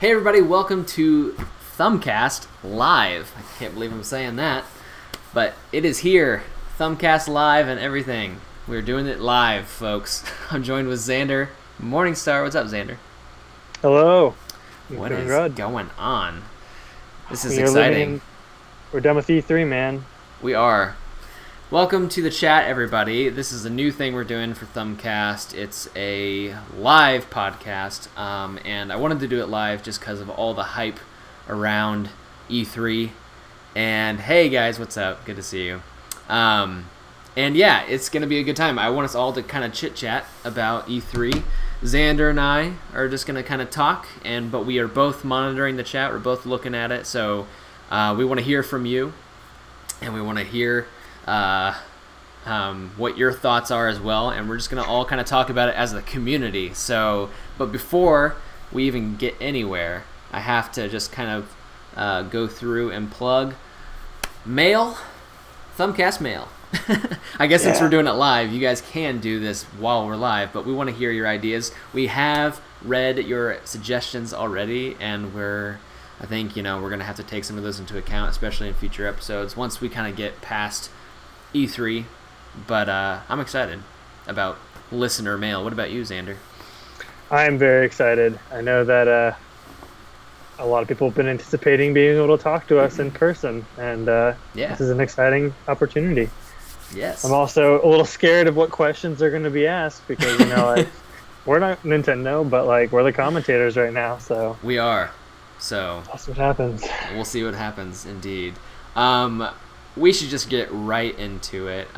Hey everybody, welcome to Thumbcast Live. I can't believe I'm saying that, but it is here. Thumbcast Live and everything. We're doing it live, folks. I'm joined with Xander Morningstar. What's up, Xander? Hello. What is going on? This is We're exciting. We're done with E3, man. We are. Welcome to the chat, everybody. This is a new thing we're doing for Thumbcast. It's a live podcast, and I wanted to do it live just because of all the hype around E3. And hey, guys, what's up? Good to see you. And yeah, it's going to be a good time. I want us all to kind of chit-chat about E3. Xander and I are just going to kind of talk, but we are both monitoring the chat. We're both looking at it, so we want to hear from you, and we want to hear what your thoughts are as well, and we're just going to all kind of talk about it as a community. So, but before we even get anywhere, I have to just kind of go through and plug mail, Thumbcast mail. I guess since we're doing it live, you guys can do this while we're live, but we want to hear your ideas. We have read your suggestions already, and I think, we're going to have to take some of those into account, especially in future episodes, once we kind of get past E3. But I'm excited about listener mail. What about you, Xander? I am very excited. I know that a lot of people have been anticipating being able to talk to us in person, and this is an exciting opportunity. Yes. I'm also a little scared of what questions are going to be asked because, we're not Nintendo, but we're the commentators right now, so. We are. So. That's what happens. We'll see what happens, indeed. We should just get right into it.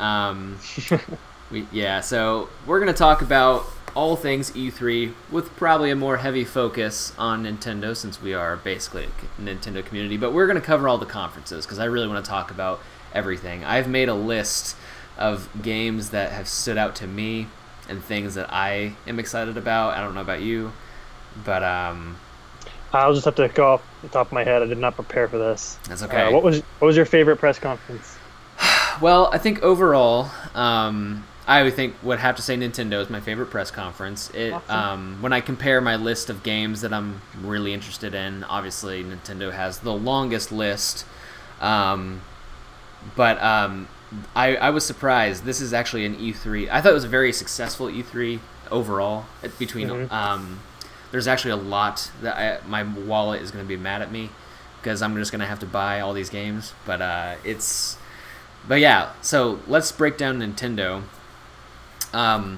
So we're going to talk about all things E3 with probably a more heavy focus on Nintendo, since we are basically a Nintendo community, but we're going to cover all the conferences because I really want to talk about everything. I've made a list of games that have stood out to me and things that I am excited about. I don't know about you, but I'll just have to go off the top of my head. I did not prepare for this. That's okay. What was your favorite press conference? Well, I think overall, I would have to say Nintendo is my favorite press conference. Awesome. When I compare my list of games that I'm really interested in, obviously Nintendo has the longest list. But I was surprised. This is actually an E3. I thought it was a very successful E3 overall. There's actually a lot that my wallet is going to be mad at me because I'm just going to have to buy all these games. But yeah. So let's break down Nintendo. How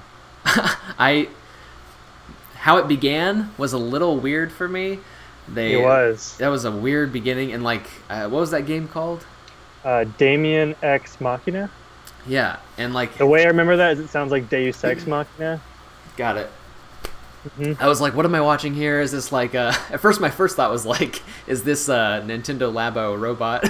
it began was a little weird for me. That was a weird beginning, and what was that game called? Damien X Machina. Yeah, and the way I remember that is it sounds like Deus Ex Machina. Got it. Mm-hmm. I was like, what am I watching here? Is this at first my first thought was is this Nintendo Labo robot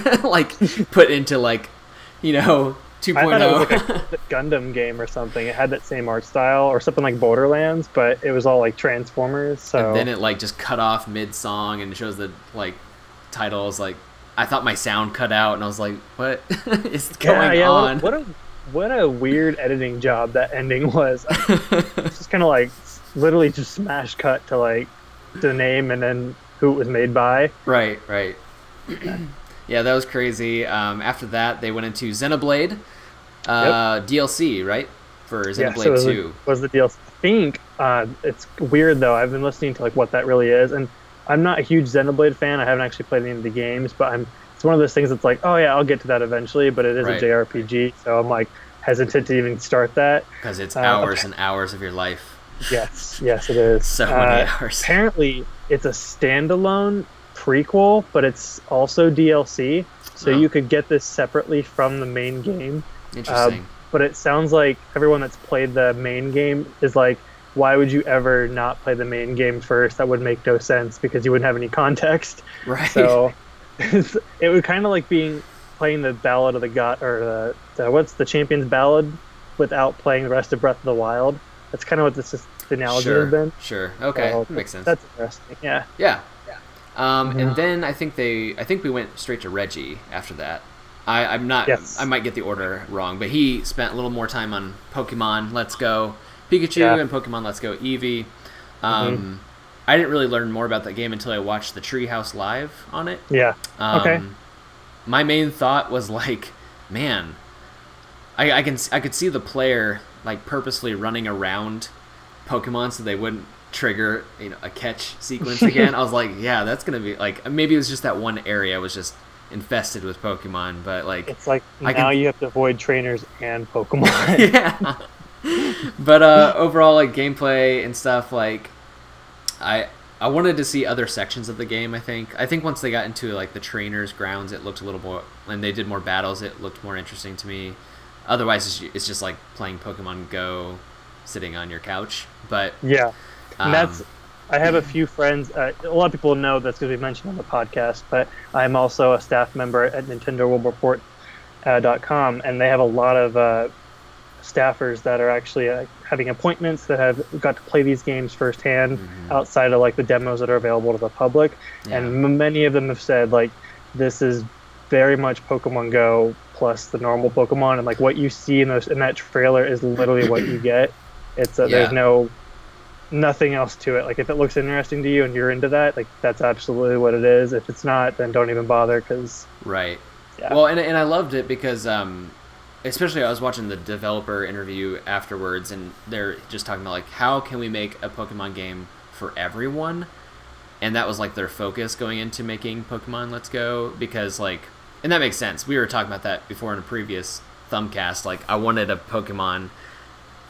put into 2.0? I thought it was a Gundam game or something. It had that same art style or something like Borderlands, but it was all Transformers. So and then it just cut off mid song and it shows the titles. I thought my sound cut out and I was like, what is going on? What a weird editing job that ending was. It's just kind of literally just smash cut to the name and then who it was made by. Right. Yeah, that was crazy. After that, they went into Xenoblade DLC, right? For Xenoblade 2. Was the DLC. I think it's weird, though. I've been listening to what that really is. And I'm not a huge Xenoblade fan. I haven't actually played any of the games, but it's one of those things that's oh, yeah, I'll get to that eventually. But it is a JRPG, so I'm hesitant to even start that. Because it's hours and hours of your life. Yes, it is. So many hours. Apparently, it's a standalone prequel, but it's also DLC, so you could get this separately from the main game. Interesting. But it sounds like everyone that's played the main game is why would you ever not play the main game first? That would make no sense because you wouldn't have any context. Right. So it would kind of playing the Ballad of the God, or what's the Champion's Ballad without playing the rest of Breath of the Wild. That's kind of what the analogy has been. Sure. Okay. So makes sense. That's interesting. Yeah. Yeah. And then I think we went straight to Reggie after that. I'm not. Yes. I might get the order wrong, but he spent a little more time on Pokemon Let's Go Pikachu and Pokemon Let's Go Eevee. I didn't really learn more about that game until I watched the Treehouse Live on it. Yeah. Okay. My main thought was like, man, I could see the player like purposely running around Pokemon so they wouldn't trigger a catch sequence again. I was like, yeah, that's gonna be like, maybe it was just that one area was just infested with Pokemon, but like it's like now you have to avoid trainers and Pokemon. Yeah. But overall, like gameplay and stuff, like I wanted to see other sections of the game. I think once they got into like the trainers' grounds, it looked a little more, and they did more battles. It looked more interesting to me. Otherwise, it's just like playing Pokemon Go, sitting on your couch. But yeah, and I have a few friends. A lot of people know that's going to be mentioned on the podcast, but I'm also a staff member at Nintendo World Report.com, and they have a lot of staffers that are actually having appointments that have got to play these games firsthand outside of like the demos that are available to the public. Yeah. And many of them have said like this is very much Pokemon Go plus the normal Pokemon, and like what you see in that trailer is literally what you get. It's there's nothing else to it. Like if it looks interesting to you and you're into that, like that's absolutely what it is. If it's not, then don't even bother, because right. Yeah. Well, and I loved it because especially I was watching the developer interview afterwards, and they're just talking about like how can we make a Pokemon game for everyone, and that was like their focus going into making Pokemon Let's Go, because like, and that makes sense. We were talking about that before in a previous Thumbcast. Like I wanted a Pokemon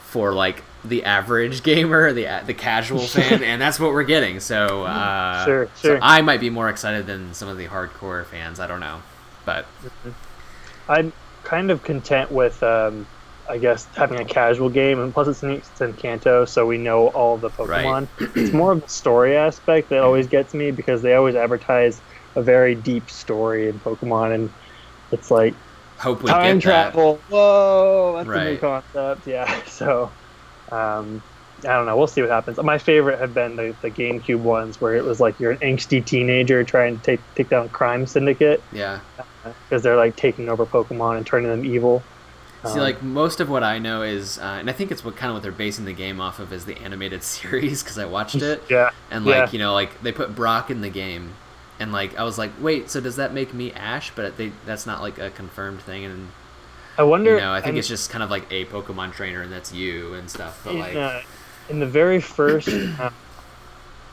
for like the average gamer, the casual fan, and that's what we're getting. So sure. So I might be more excited than some of the hardcore fans. I don't know, but I'm kind of content with I guess having a casual game, and plus it's in Kanto, so we know all the Pokemon. Right. It's more of the story aspect that always gets me, because they always advertise a very deep story in Pokemon, and it's like hope we time get travel. That. Whoa, that's right. a new concept. Yeah, so I don't know. We'll see what happens. My favorite have been the GameCube ones, where it was like you're an angsty teenager trying to take down crime syndicate. Yeah. Because they're like taking over Pokemon and turning them evil. See, like most of what I know is, and I think it's what they're basing the game off of, is the animated series, because I watched it. Yeah. And like like they put Brock in the game, and like I was like, wait, so does that make me Ash? But that's not like a confirmed thing, and I wonder. I think it's just kind of like a Pokemon trainer, and that's you and stuff. But in the very first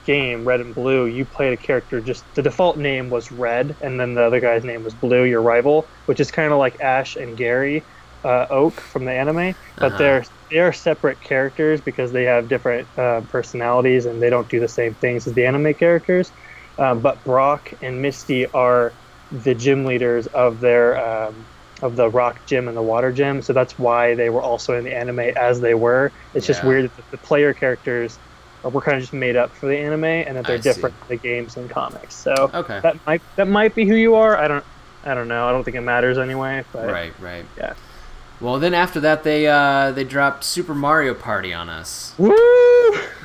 game, Red and Blue, you played a character, just the default name was Red, and then the other guy's name was Blue, your rival, which is kind of like Ash and Gary Oak from the anime, but they are separate characters because they have different personalities, and they don't do the same things as the anime characters. But Brock and Misty are the gym leaders of their of the Rock Gym and the Water Gym, so that's why they were also in the anime as they were. It's just weird that the player characters were kind of just made up for the anime, and that they're different in the games and comics. So that might be who you are. I don't know. I don't think it matters anyway. But, right. Yeah. Well, then after that, they dropped Super Mario Party on us. Woo!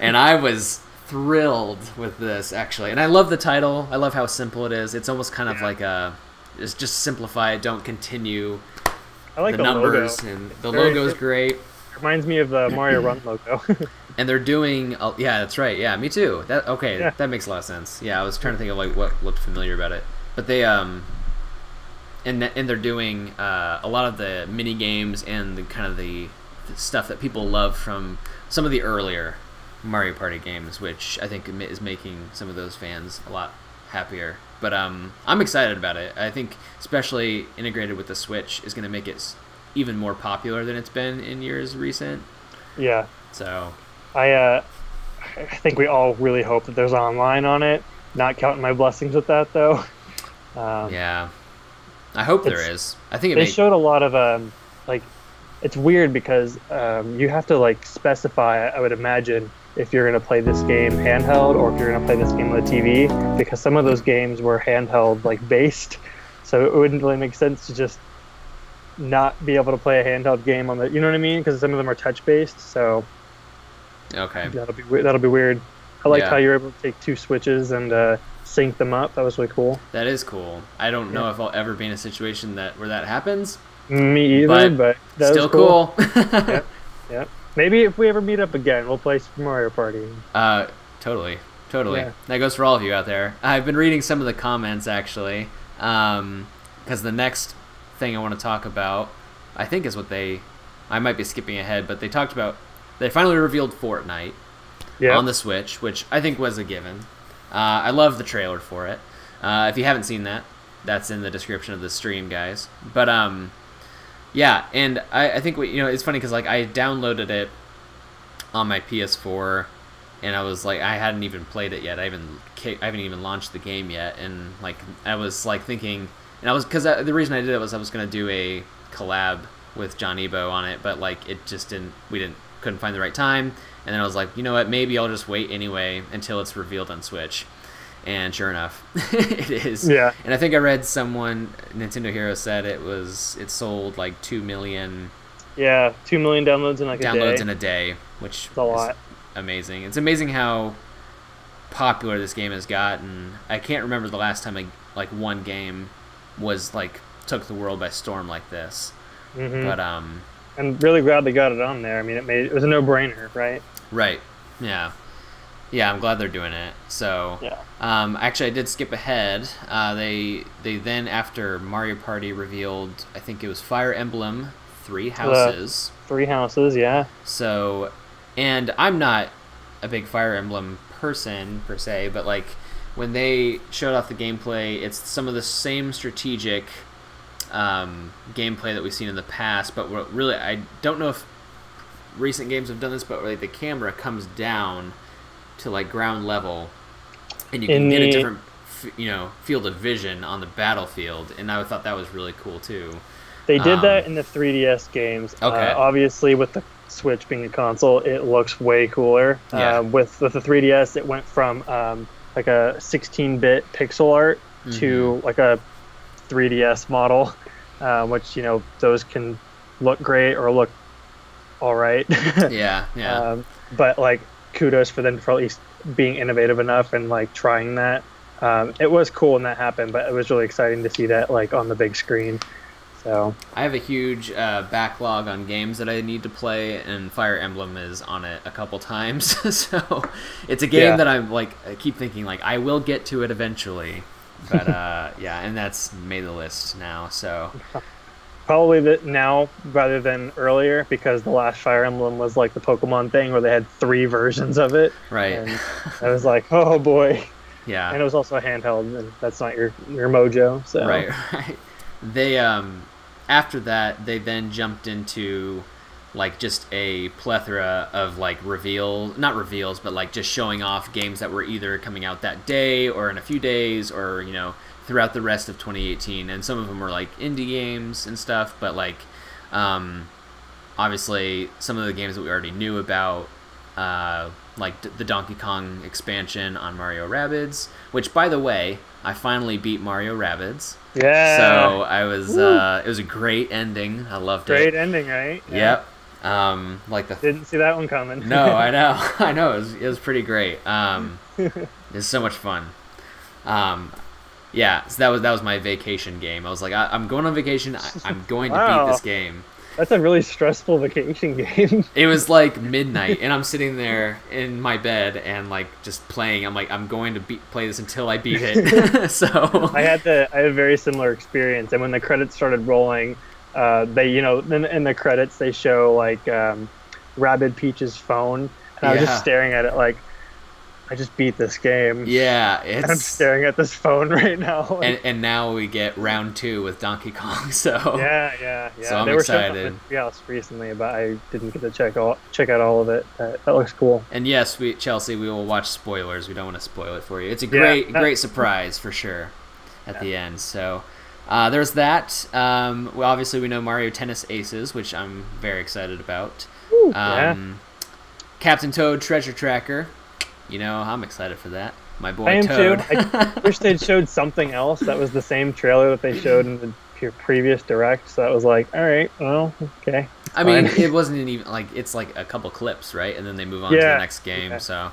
And I was thrilled with this, actually. And I love the title. I love how simple it is. It's almost kind of like just simplify it, don't continue. I like the numbers, logo. And the logo's great. It reminds me of the Mario Run logo. And they're doing, yeah, that's right. Yeah, me too. That makes a lot of sense. Yeah, I was trying to think of like what looked familiar about it. But they and they're doing a lot of the mini games and the kind of the stuff that people love from some of the earlier Mario Party games, which I think is making some of those fans a lot happier. But I'm excited about it. I think especially integrated with the Switch is going to make it even more popular than it's been in years recent. Yeah. So I think we all really hope that there's online on it. Not counting my blessings with that, though. Yeah. I hope there is. I think they showed a lot of like, it's weird because you have to like specify, I would imagine, if you're going to play this game handheld or if you're going to play this game on the TV, because some of those games were handheld like based, so it wouldn't really make sense to just not be able to play a handheld game on the, you know what I mean? Because some of them are touch based, so okay, that'll be weird. I liked how you're able to take two Switches and sync them up. That was really cool. That is cool. I don't know if I'll ever be in a situation where that happens. Me either, but that still was cool. Yeah. Maybe if we ever meet up again, we'll play Super Mario Party. Totally. totally. Yeah. That goes for all of you out there. I've been reading some of the comments actually, because the next thing I want to talk about, I think, is what I might be skipping ahead, but they talked about. They finally revealed Fortnite on the Switch, which I think was a given. I love the trailer for it. If you haven't seen that, that's in the description of the stream, guys. But yeah, and I think it's funny because like I downloaded it on my PS4, and I was like, I hadn't even played it yet. I haven't even launched the game yet, and like I was like thinking, and I was because the reason I did it was I was gonna do a collab with John Ebo on it, but like it just couldn't find the right time, and then I was like, you know what, maybe I'll just wait anyway until it's revealed on Switch. And sure enough, it is. Yeah. And I think I read Nintendo Hero said it sold like 2 million. Yeah, 2 million downloads in like a day. Downloads in a day, which is a lot. Amazing. It's amazing how popular this game has gotten. I can't remember the last time like one game was like took the world by storm like this. Mm-hmm. But I'm really glad they got it on there. I mean, it was a no-brainer, right? Right. Yeah. Yeah, I'm glad they're doing it. So, yeah. Actually, I did skip ahead. They then, after Mario Party, revealed, I think it was Fire Emblem Three Houses. Three Houses, yeah. So, and I'm not a big Fire Emblem person per se, but like when they showed off the gameplay, it's some of the same strategic gameplay that we've seen in the past. But what really, I don't know if recent games have done this, but like the camera comes down to like ground level, and you can get a different field of vision on the battlefield, and I thought that was really cool too. They did that in the 3DS games. Okay. Obviously, with the Switch being a console, it looks way cooler. Yeah. With the 3DS, it went from like a 16-bit pixel art to like a 3DS model, which those can look great or look all right. Yeah. But like, kudos for them for at least being innovative enough and like trying that. It was cool when that happened, but it was really exciting to see that like on the big screen. So I have a huge backlog on games that I need to play, and Fire Emblem is on it a couple times. So it's a game that I'm like, I keep thinking like I will get to it eventually, but yeah, and that's made the list now. So probably now rather than earlier, because the last Fire Emblem was like the Pokemon thing where they had 3 versions of it. Right. And I was like, oh boy. Yeah. And it was also a handheld, and that's not your mojo. So right. They after that they then jumped into like just a plethora of like not reveals, but like just showing off games that were either coming out that day or in a few days, or throughout the rest of 2018, and some of them were like indie games and stuff, but like obviously some of the games that we already knew about, like the Donkey Kong expansion on Mario Rabbids, which by the way, I finally beat Mario Rabbids. Yeah. So I was it was a great ending. I loved it. Great ending, right? Yep. Like didn't see that one coming. No, I know. It was pretty great. It's so much fun. Yeah, so that was my vacation game. I was like, I'm going on vacation. I'm going to beat this game. That's a really stressful vacation game. It was like midnight, and I'm sitting there in my bed and like just playing. I'm like, I'm going to play this until I beat it. So I had a very similar experience, and when the credits started rolling, they in the credits they show like Rabbid Peach's phone, and I was just staring at it like, I just beat this game. Yeah, and I'm staring at this phone right now. And now we get round 2 with Donkey Kong. So yeah. So I'm they were excited. Yeah, recently, but I didn't get to check out all of it. That looks cool. And yes, Chelsea, we will watch spoilers. We don't want to spoil it for you. It's a great surprise for sure at the end. So there's that. Obviously, we know Mario Tennis Aces, which I'm very excited about. Ooh, Captain Toad Treasure Tracker. I'm excited for that. My boy I am Toad. too. I wish they'd showed something else that was the same trailer that they showed in the previous direct. So that was like, all right, well, okay. I mean, it wasn't even like, it's like a couple clips, right? And then they move on to the next game. Yeah. So,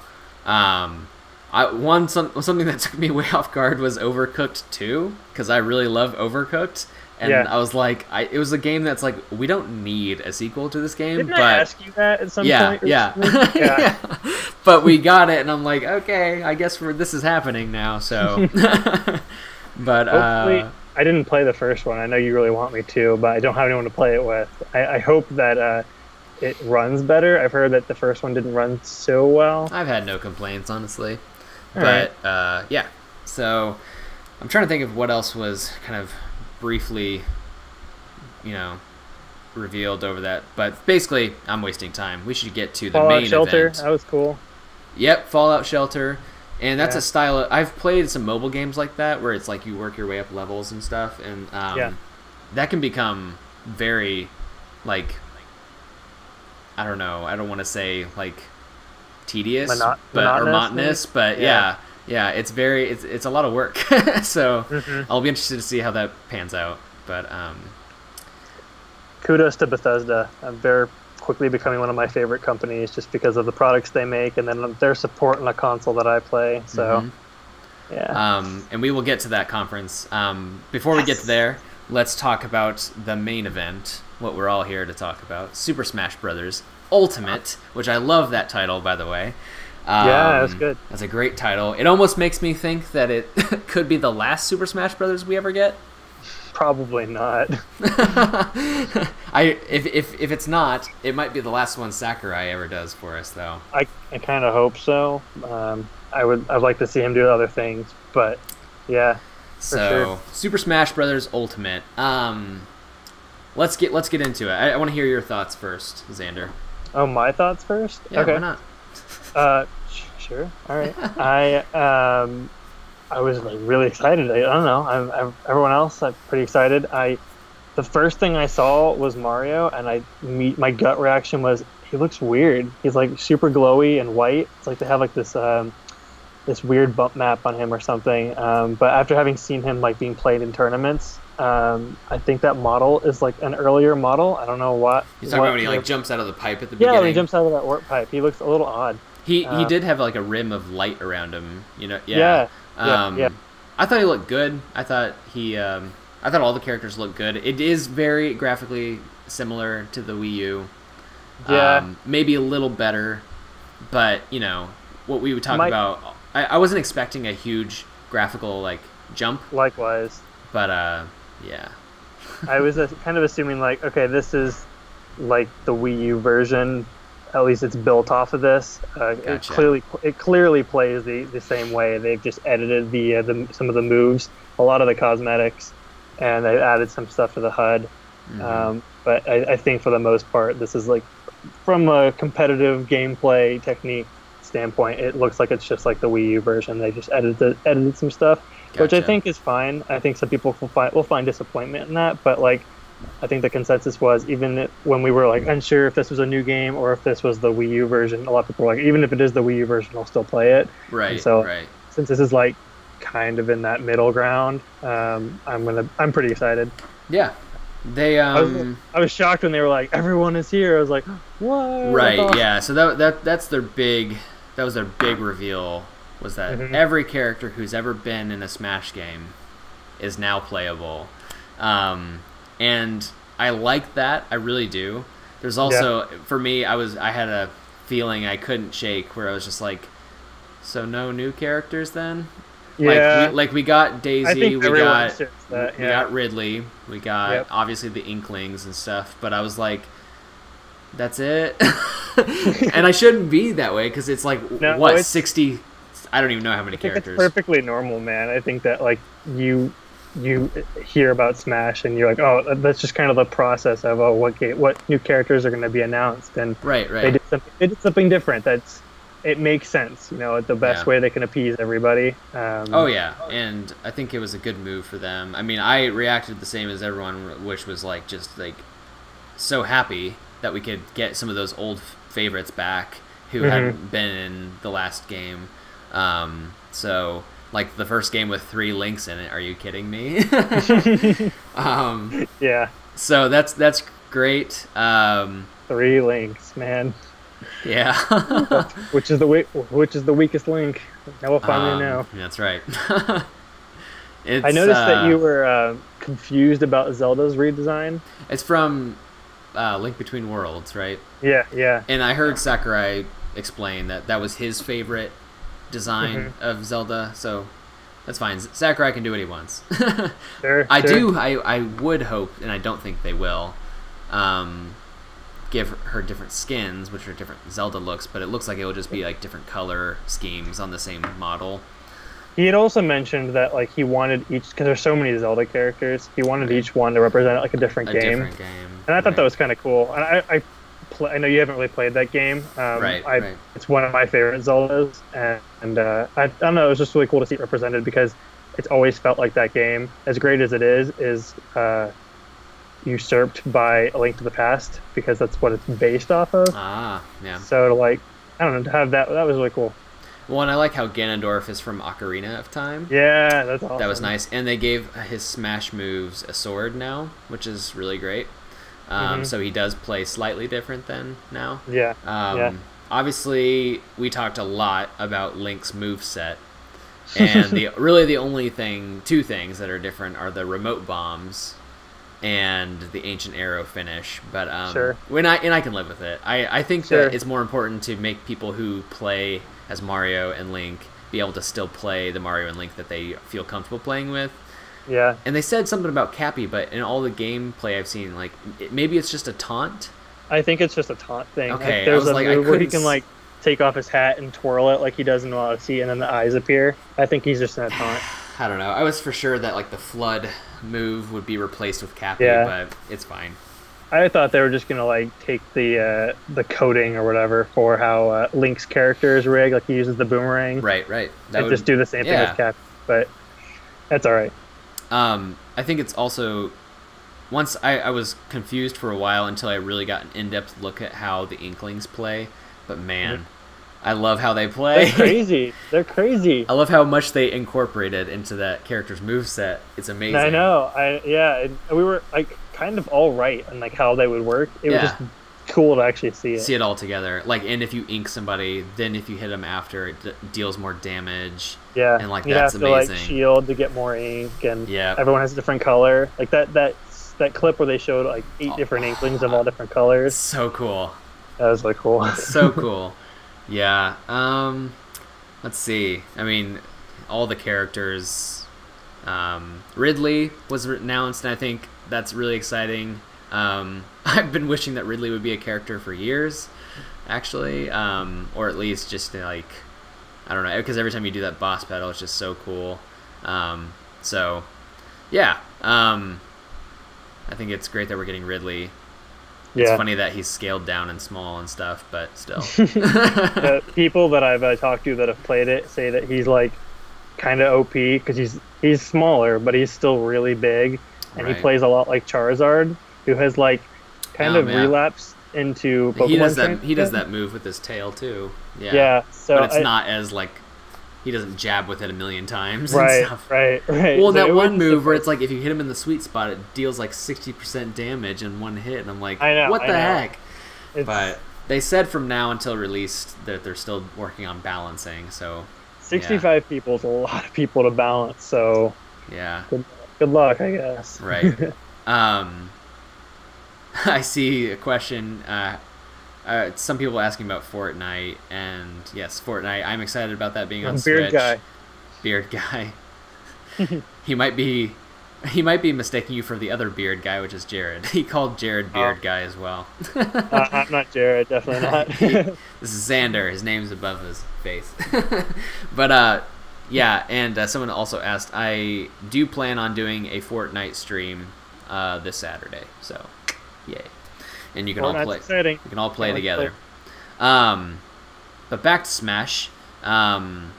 something that took me way off guard was Overcooked 2, because I really love Overcooked. And I was like, it was a game that's like, we don't need a sequel to this game. Didn't I ask you that at some point? Yeah. but we got it, and I'm like, okay, I guess this is happening now. So, but hopefully, I didn't play the first one. I know you really want me to, but I don't have anyone to play it with. I hope that it runs better. I've heard that the first one didn't run so well. I've had no complaints, honestly. But yeah, so I'm trying to think of what else was kind of briefly, revealed over that. But basically, I'm wasting time. We should get to the Fallout main Shelter, event. that was cool. Yep, Fallout Shelter. And that's a style I've played some mobile games like that where it's like you work your way up levels and stuff, and that can become very, like, I don't know, I don't want to say like tedious or monotonous, but yeah, it's a lot of work. So I'll be interested to see how that pans out. But kudos to Bethesda. They're quickly becoming one of my favorite companies just because of the products they make and then their support on the console that I play. So and we will get to that conference. Before we get there, let's talk about the main event, what we're all here to talk about, Super Smash Bros. Ultimate, which I love that title, by the way. Yeah, that's good. That's a great title. It almost makes me think that it could be the last Super Smash Bros. We ever get. Probably not. If it's not, it might be the last one Sakurai ever does for us, though. I kind of hope so. I'd like to see him do other things, but yeah. So Super Smash Bros. Ultimate. Let's get into it. I want to hear your thoughts first, Xander. Oh, my thoughts first? Yeah, okay. Why not? Sure. All right. I was like really excited. I don't know. Everyone else, I'm pretty excited. The first thing I saw was Mario, and my gut reaction was he looks weird. He's like super glowy and white. It's like they have like this weird bump map on him or something. But after having seen him like being played in tournaments, I think that model is like an earlier model. I don't know what. He's talking about when he like jumps out of the pipe at the beginning. Yeah, when he jumps out of that warp pipe, he looks a little odd. He did have like a rim of light around him, Yeah. Yeah. I thought he looked good. I thought all the characters looked good. It is very graphically similar to the Wii U. Yeah. Maybe a little better, but what we would talk about. I wasn't expecting a huge graphical like jump. Likewise. But yeah. I was kind of assuming like, okay, this is like the Wii U version. At least it's built off of this. Gotcha. It clearly plays the same way. They've just edited some of the moves, a lot of the cosmetics, and they've added some stuff to the HUD. Mm-hmm. But I think for the most part, this is like, from a competitive gameplay technique standpoint, it looks like it's just like the Wii U version. They just edited some stuff, which I think is fine. I think some people will find disappointment in that, but like, I think the consensus was, even when we were like unsure if this was a new game or if this was the Wii U version, a lot of people were like, even if it is the Wii U version, I'll still play it. Right. And so right. Since this is like kind of in that middle ground, I'm pretty excited. Yeah. They I was shocked when they were like, everyone is here. I was like, what? Right. Yeah. So that was their big reveal, was that every character who's ever been in a Smash game is now playable. And I like that. I really do. There's also, for me, I had a feeling I couldn't shake where I was just like, so no new characters then? Yeah. We got Daisy, we got Ridley, we got obviously the Inklings and stuff, but I was like, that's it? And I shouldn't be that way, because it's like, 60... I don't even know how many characters. It's perfectly normal, man. I think that like you hear about Smash and you're like, oh, that's just kind of the process of what new characters are going to be announced, and right. They did something different. It makes sense, the best way they can appease everybody. And I think it was a good move for them. I mean, I reacted the same as everyone, which was like just like so happy that we could get some of those old favorites back who hadn't been in the last game. So like the first game with 3 Links in it. Are you kidding me? Yeah. So that's great. 3 Links, man. Yeah. which is the weakest Link? Now we'll finally know. That's right. I noticed that you were confused about Zelda's redesign. It's from Link Between Worlds, right? Yeah. And I heard Sakurai explain that that was his favorite design Mm-hmm. of Zelda, so that's fine. Sakurai can do what he wants. Sure. I would hope, and I don't think they will, give her different skins, which are different Zelda looks, but it looks like it will just be like different color schemes on the same model. He had also mentioned that like he wanted each, because there's so many Zelda characters, he wanted each one to represent like a different game. And I thought that was kind of cool. And I know you haven't really played that game. Right. It's one of my favorite Zeldas, and I don't know. It was just really cool to see it represented because it's always felt like that game, as great as it is usurped by A Link to the Past because that's what it's based off of. Ah, yeah. So to like, I don't know, to have that was really cool. Well, and I like how Ganondorf is from Ocarina of Time. Yeah, that's awesome. That was nice. And they gave his Smash moves a sword now, which is really great. So he does play slightly different than now. Yeah. Obviously, we talked a lot about Link's moveset. And the only two things that are different are the remote bombs and the ancient arrow finish. But sure. I can live with it. I think that it's more important to make people who play as Mario and Link be able to still play the Mario and Link that they feel comfortable playing with. Yeah. And they said something about Cappy, but in all the gameplay I've seen, like maybe it's just a taunt. I think it's just a taunt thing. Okay, like, there's a move where he can like take off his hat and twirl it like he does in Odyssey, and then the eyes appear. I think he's just in a taunt. I don't know. I was for sure that like the flood move would be replaced with Cappy, but it's fine. I thought they were just gonna like take the coding or whatever for how Link's character is rigged, like he uses the boomerang. Right. That would just do the same thing as Cappy, but that's all right. I think it's also once I was confused for a while until I really got an in-depth look at how the Inklings play, but man, I love how they play. They're crazy. I love how much they incorporated into that character's moveset. It's amazing. I know. We were like kind of all right on like how they would work. It was just cool to actually see it all together. Like, and if you ink somebody, then if you hit them after, it deals more damage. Yeah, and like you that's have to amazing. Like shield to get more ink, and everyone has a different color. Like that clip where they showed like 8 different Inklings of all different colors. So cool. That was like cool. So cool. Yeah. Let's see. I mean, all the characters. Ridley was announced, and I think that's really exciting. I've been wishing that Ridley would be a character for years, actually, or at least just like, I don't know, because every time you do that boss battle, it's just so cool. So, yeah. I think it's great that we're getting Ridley. It's funny that he's scaled down and small and stuff, but still. The people that I've talked to that have played it say that he's like kind of OP because he's smaller, but he's still really big, and he plays a lot like Charizard, who has like kind of relapsed into Pokemon. He does that move with his tail too. Yeah. So but it's not as like. He doesn't jab with it a million times. Right, and stuff. right. Well, that one move where it's like if you hit him in the sweet spot, it deals like 60% damage in one hit, and I'm like, what the heck? But they said from now until release that they're still working on balancing. So 65 people is a lot of people to balance. So good luck, I guess. Right. I see a question. Some people asking about Fortnite, and yes, Fortnite. I'm excited about that being on Switch. Beard guy. He might be mistaking you for the other beard guy, which is Jared. He called Jared Beard Guy as well. I'm not Jared, definitely not. This is Xander. His name's above his face. But yeah, and someone also asked, I do plan on doing a Fortnite stream this Saturday, so yay. And you can all play. Exciting. You can all play together. But back to Smash. I'm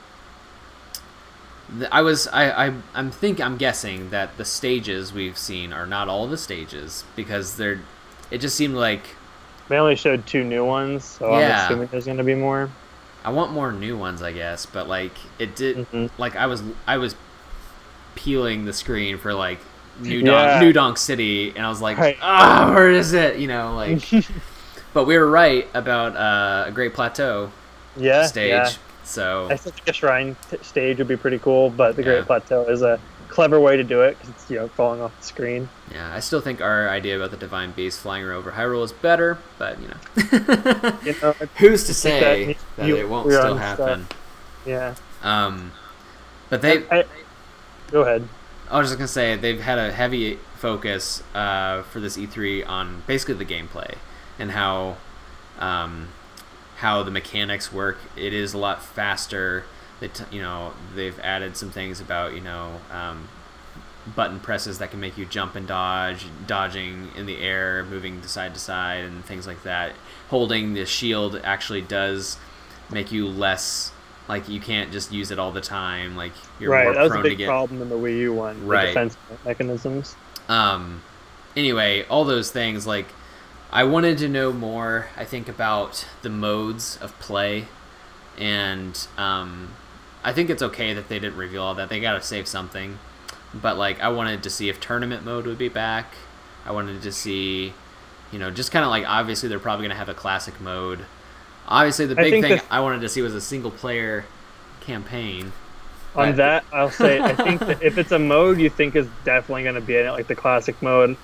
guessing that the stages we've seen are not all the stages because it just seemed like they only showed 2 new ones, so I'm assuming there's going to be more. I want more new ones, I guess, but like it did like I was peeling the screen for like New Donk City, and I was like, where is it? You know, like. But we were right about a Great Plateau stage. Yeah. So I think a shrine stage would be pretty cool, but the Great Plateau is a clever way to do it because it's falling off the screen. Yeah, I still think our idea about the Divine Beast flying over Hyrule is better, but who's to say that it won't still happen? Stuff. Yeah. But they. Go ahead. I was just gonna say they've had a heavy focus for this E3 on basically the gameplay and how the mechanics work. It is a lot faster. They've added some things about button presses that can make you jump and dodge, dodging in the air, moving side to side, and things like that. Holding the shield actually does make you less. Like, you can't just use it all the time. Like, you're more that was prone a big to get problem in the Wii U one. Right. The defense mechanisms. Anyway, all those things. Like, I wanted to know more, I think, about the modes of play, and I think it's okay that they didn't reveal all that. They gotta save something. But, like, I wanted to see if tournament mode would be back. I wanted to see, just kind of like, obviously they're probably gonna have a classic mode. Obviously, the big thing I wanted to see was a single-player campaign. On that, I'll say, I think that if it's a mode you think is definitely going to be in it, like the classic mode,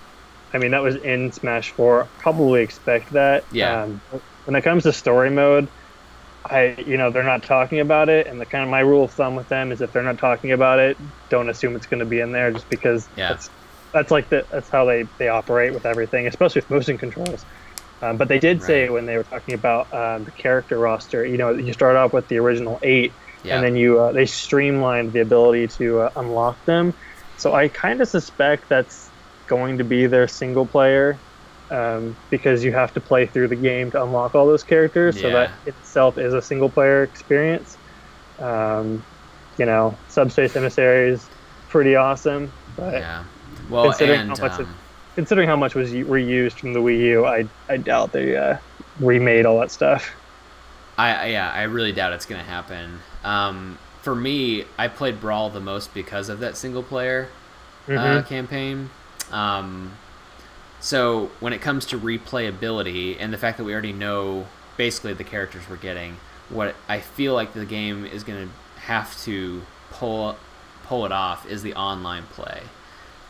I mean, that was in Smash 4. Probably expect that. Yeah. When it comes to story mode, they're not talking about it, and the kind of my rule of thumb with them is if they're not talking about it, don't assume it's going to be in there, just because that's how they operate with everything, especially with motion controls. But they did say when they were talking about the character roster, you start off with the original 8, and then they streamlined the ability to unlock them. So I kind of suspect that's going to be their single player, because you have to play through the game to unlock all those characters. So that itself is a single player experience. Subspace Emissaries, pretty awesome. But well, considering how much was reused from the Wii U, I doubt they remade all that stuff. I really doubt it's gonna happen. For me, I played Brawl the most because of that single player campaign. So when it comes to replayability and the fact that we already know basically the characters we're getting, what I feel like the game is gonna have to pull it off is the online play.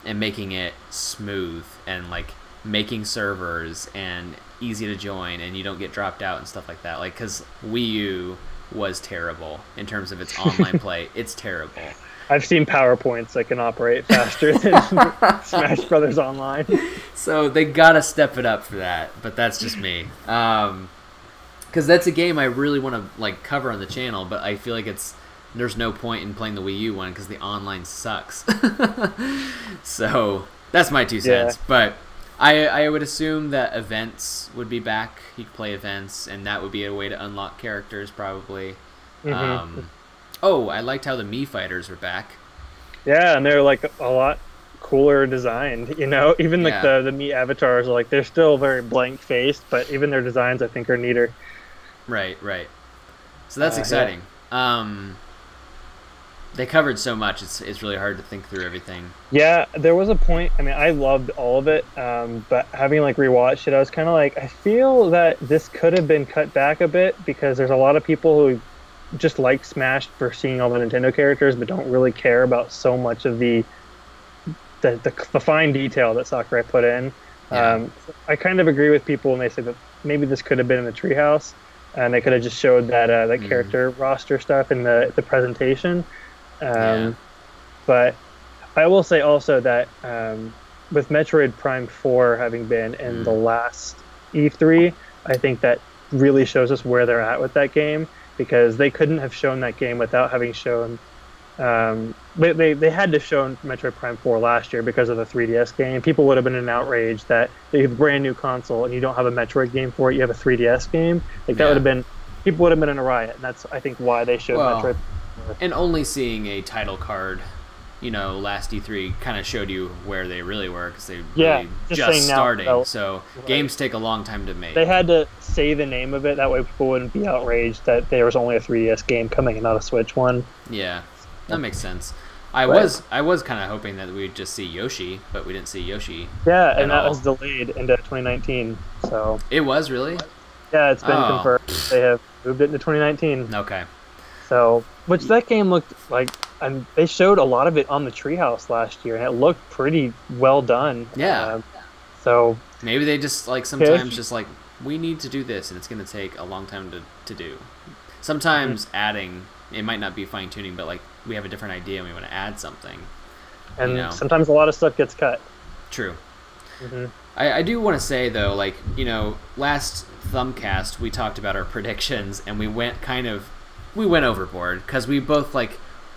And making it smooth and like making servers and easy to join and you don't get dropped out and stuff like that. Like, because Wii U was terrible in terms of its online play. It's terrible. I've seen PowerPoints that can operate faster than Smash Brothers Online. So they gotta step it up for that, but that's just me. Because that's a game I really want to like cover on the channel, but I feel like there's no point in playing the Wii U one because the online sucks. So that's my 2 cents. Yeah. But I would assume that events would be back. You could play events, and that would be a way to unlock characters probably. I liked how the Mii fighters were back. Yeah, and they're like a lot cooler designed. Even like the Mii avatars are like, they're still very blank faced, but even their designs I think are neater. Right. So that's exciting. They covered so much, it's really hard to think through everything. Yeah, there was a point, I mean, I loved all of it, but having like rewatched it, I was kind of like, I feel that this could have been cut back a bit, because there's a lot of people who just like Smash for seeing all the Nintendo characters, but don't really care about so much of the fine detail that Sakurai put in. Yeah. I kind of agree with people when they say that maybe this could have been in the Treehouse, and they could have just showed that character roster stuff in the presentation. But I will say also that with Metroid Prime 4 having been in the last E3, I think that really shows us where they're at with that game, because they couldn't have shown that game without having shown they had to show Metroid Prime 4 last year because of the 3DS game. People would have been in outrage that they have a brand new console and you don't have a Metroid game for it, you have a 3DS game. Like that would have been, people would have been in a riot, and that's I think why they showed Metroid. And only seeing a title card, last E3 kind of showed you where they really were, because they really just starting. So games take a long time to make. They had to say the name of it, that way people wouldn't be outraged that there was only a 3DS game coming and not a Switch one. Yeah, that makes sense. I was kind of hoping that we'd just see Yoshi, but we didn't see Yoshi. Yeah, and that was delayed into 2019. So it was really? Yeah, it's been confirmed. They have moved it into 2019. Okay. So, which that game looked like, and they showed a lot of it on the Treehouse last year, and it looked pretty well done. Yeah. So maybe they just like sometimes just like we need to do this, and it's going to take a long time to do. Sometimes adding, it might not be fine tuning, but like we have a different idea and we want to add something. And sometimes a lot of stuff gets cut. True. I do want to say though, like, last Thumbcast we talked about our predictions, and we went overboard because we both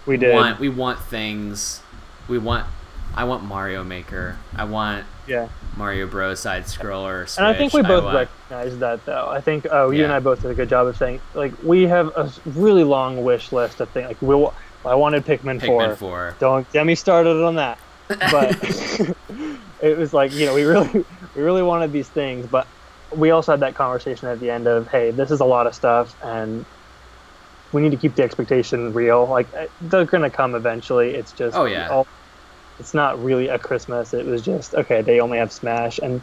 we want things. I want Mario Maker. I want Mario Bros. Side scroller. Switch. And I think we both recognize that, though. I think you and I both did a good job of saying, like, we have a really long wish list of things. Like, I wanted Pikmin 4. Don't get me started on that. But it was like, we really wanted these things, but we also had that conversation at the end of, hey, this is a lot of stuff, and we need to keep the expectation real. Like, they're gonna come eventually. It's just it's not really a Christmas. It was just, okay, they only have Smash. And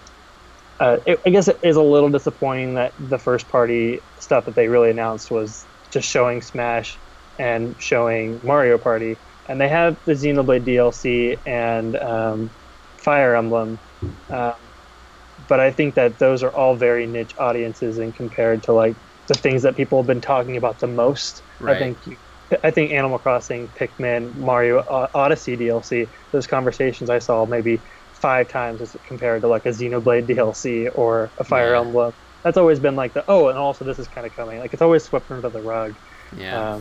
I guess it is a little disappointing that the first party stuff that they really announced was just showing Smash and showing Mario Party. And they have the Xenoblade DLC and Fire Emblem. But I think that those are all very niche audiences and compared to like the things that people have been talking about the most. Right. I think Animal Crossing, Pikmin, Mario Odyssey DLC, those conversations I saw maybe 5 times as compared to like a Xenoblade DLC or a Fire Emblem. That's always been like and also this is kind of coming. Like, it's always swept under the rug. Yeah.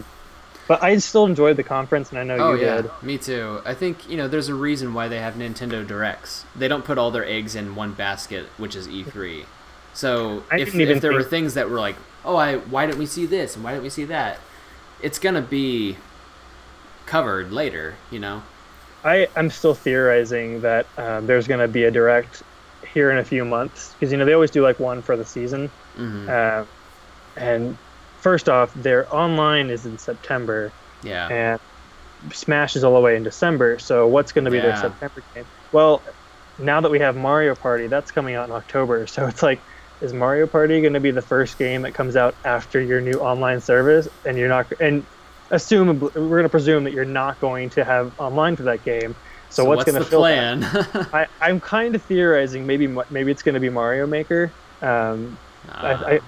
But I still enjoyed the conference, and I know you did. Me too. I think, there's a reason why they have Nintendo Directs. They don't put all their eggs in one basket, which is E3. So if there were things that were like, why didn't we see this and why didn't we see that? It's going to be covered later, I'm still theorizing that there's going to be a Direct here in a few months. Because, they always do like one for the season. Mm-hmm. And first off, their online is in September. Yeah. And Smash is all the way in December. So what's going to be their September game? Well, now that we have Mario Party, that's coming out in October. So it's like, is Mario Party going to be the first game that comes out after your new online service? And you're not, and we're going to presume that you're not going to have online for that game. So what's going to fill plan? I'm kind of theorizing maybe it's going to be Mario Maker. I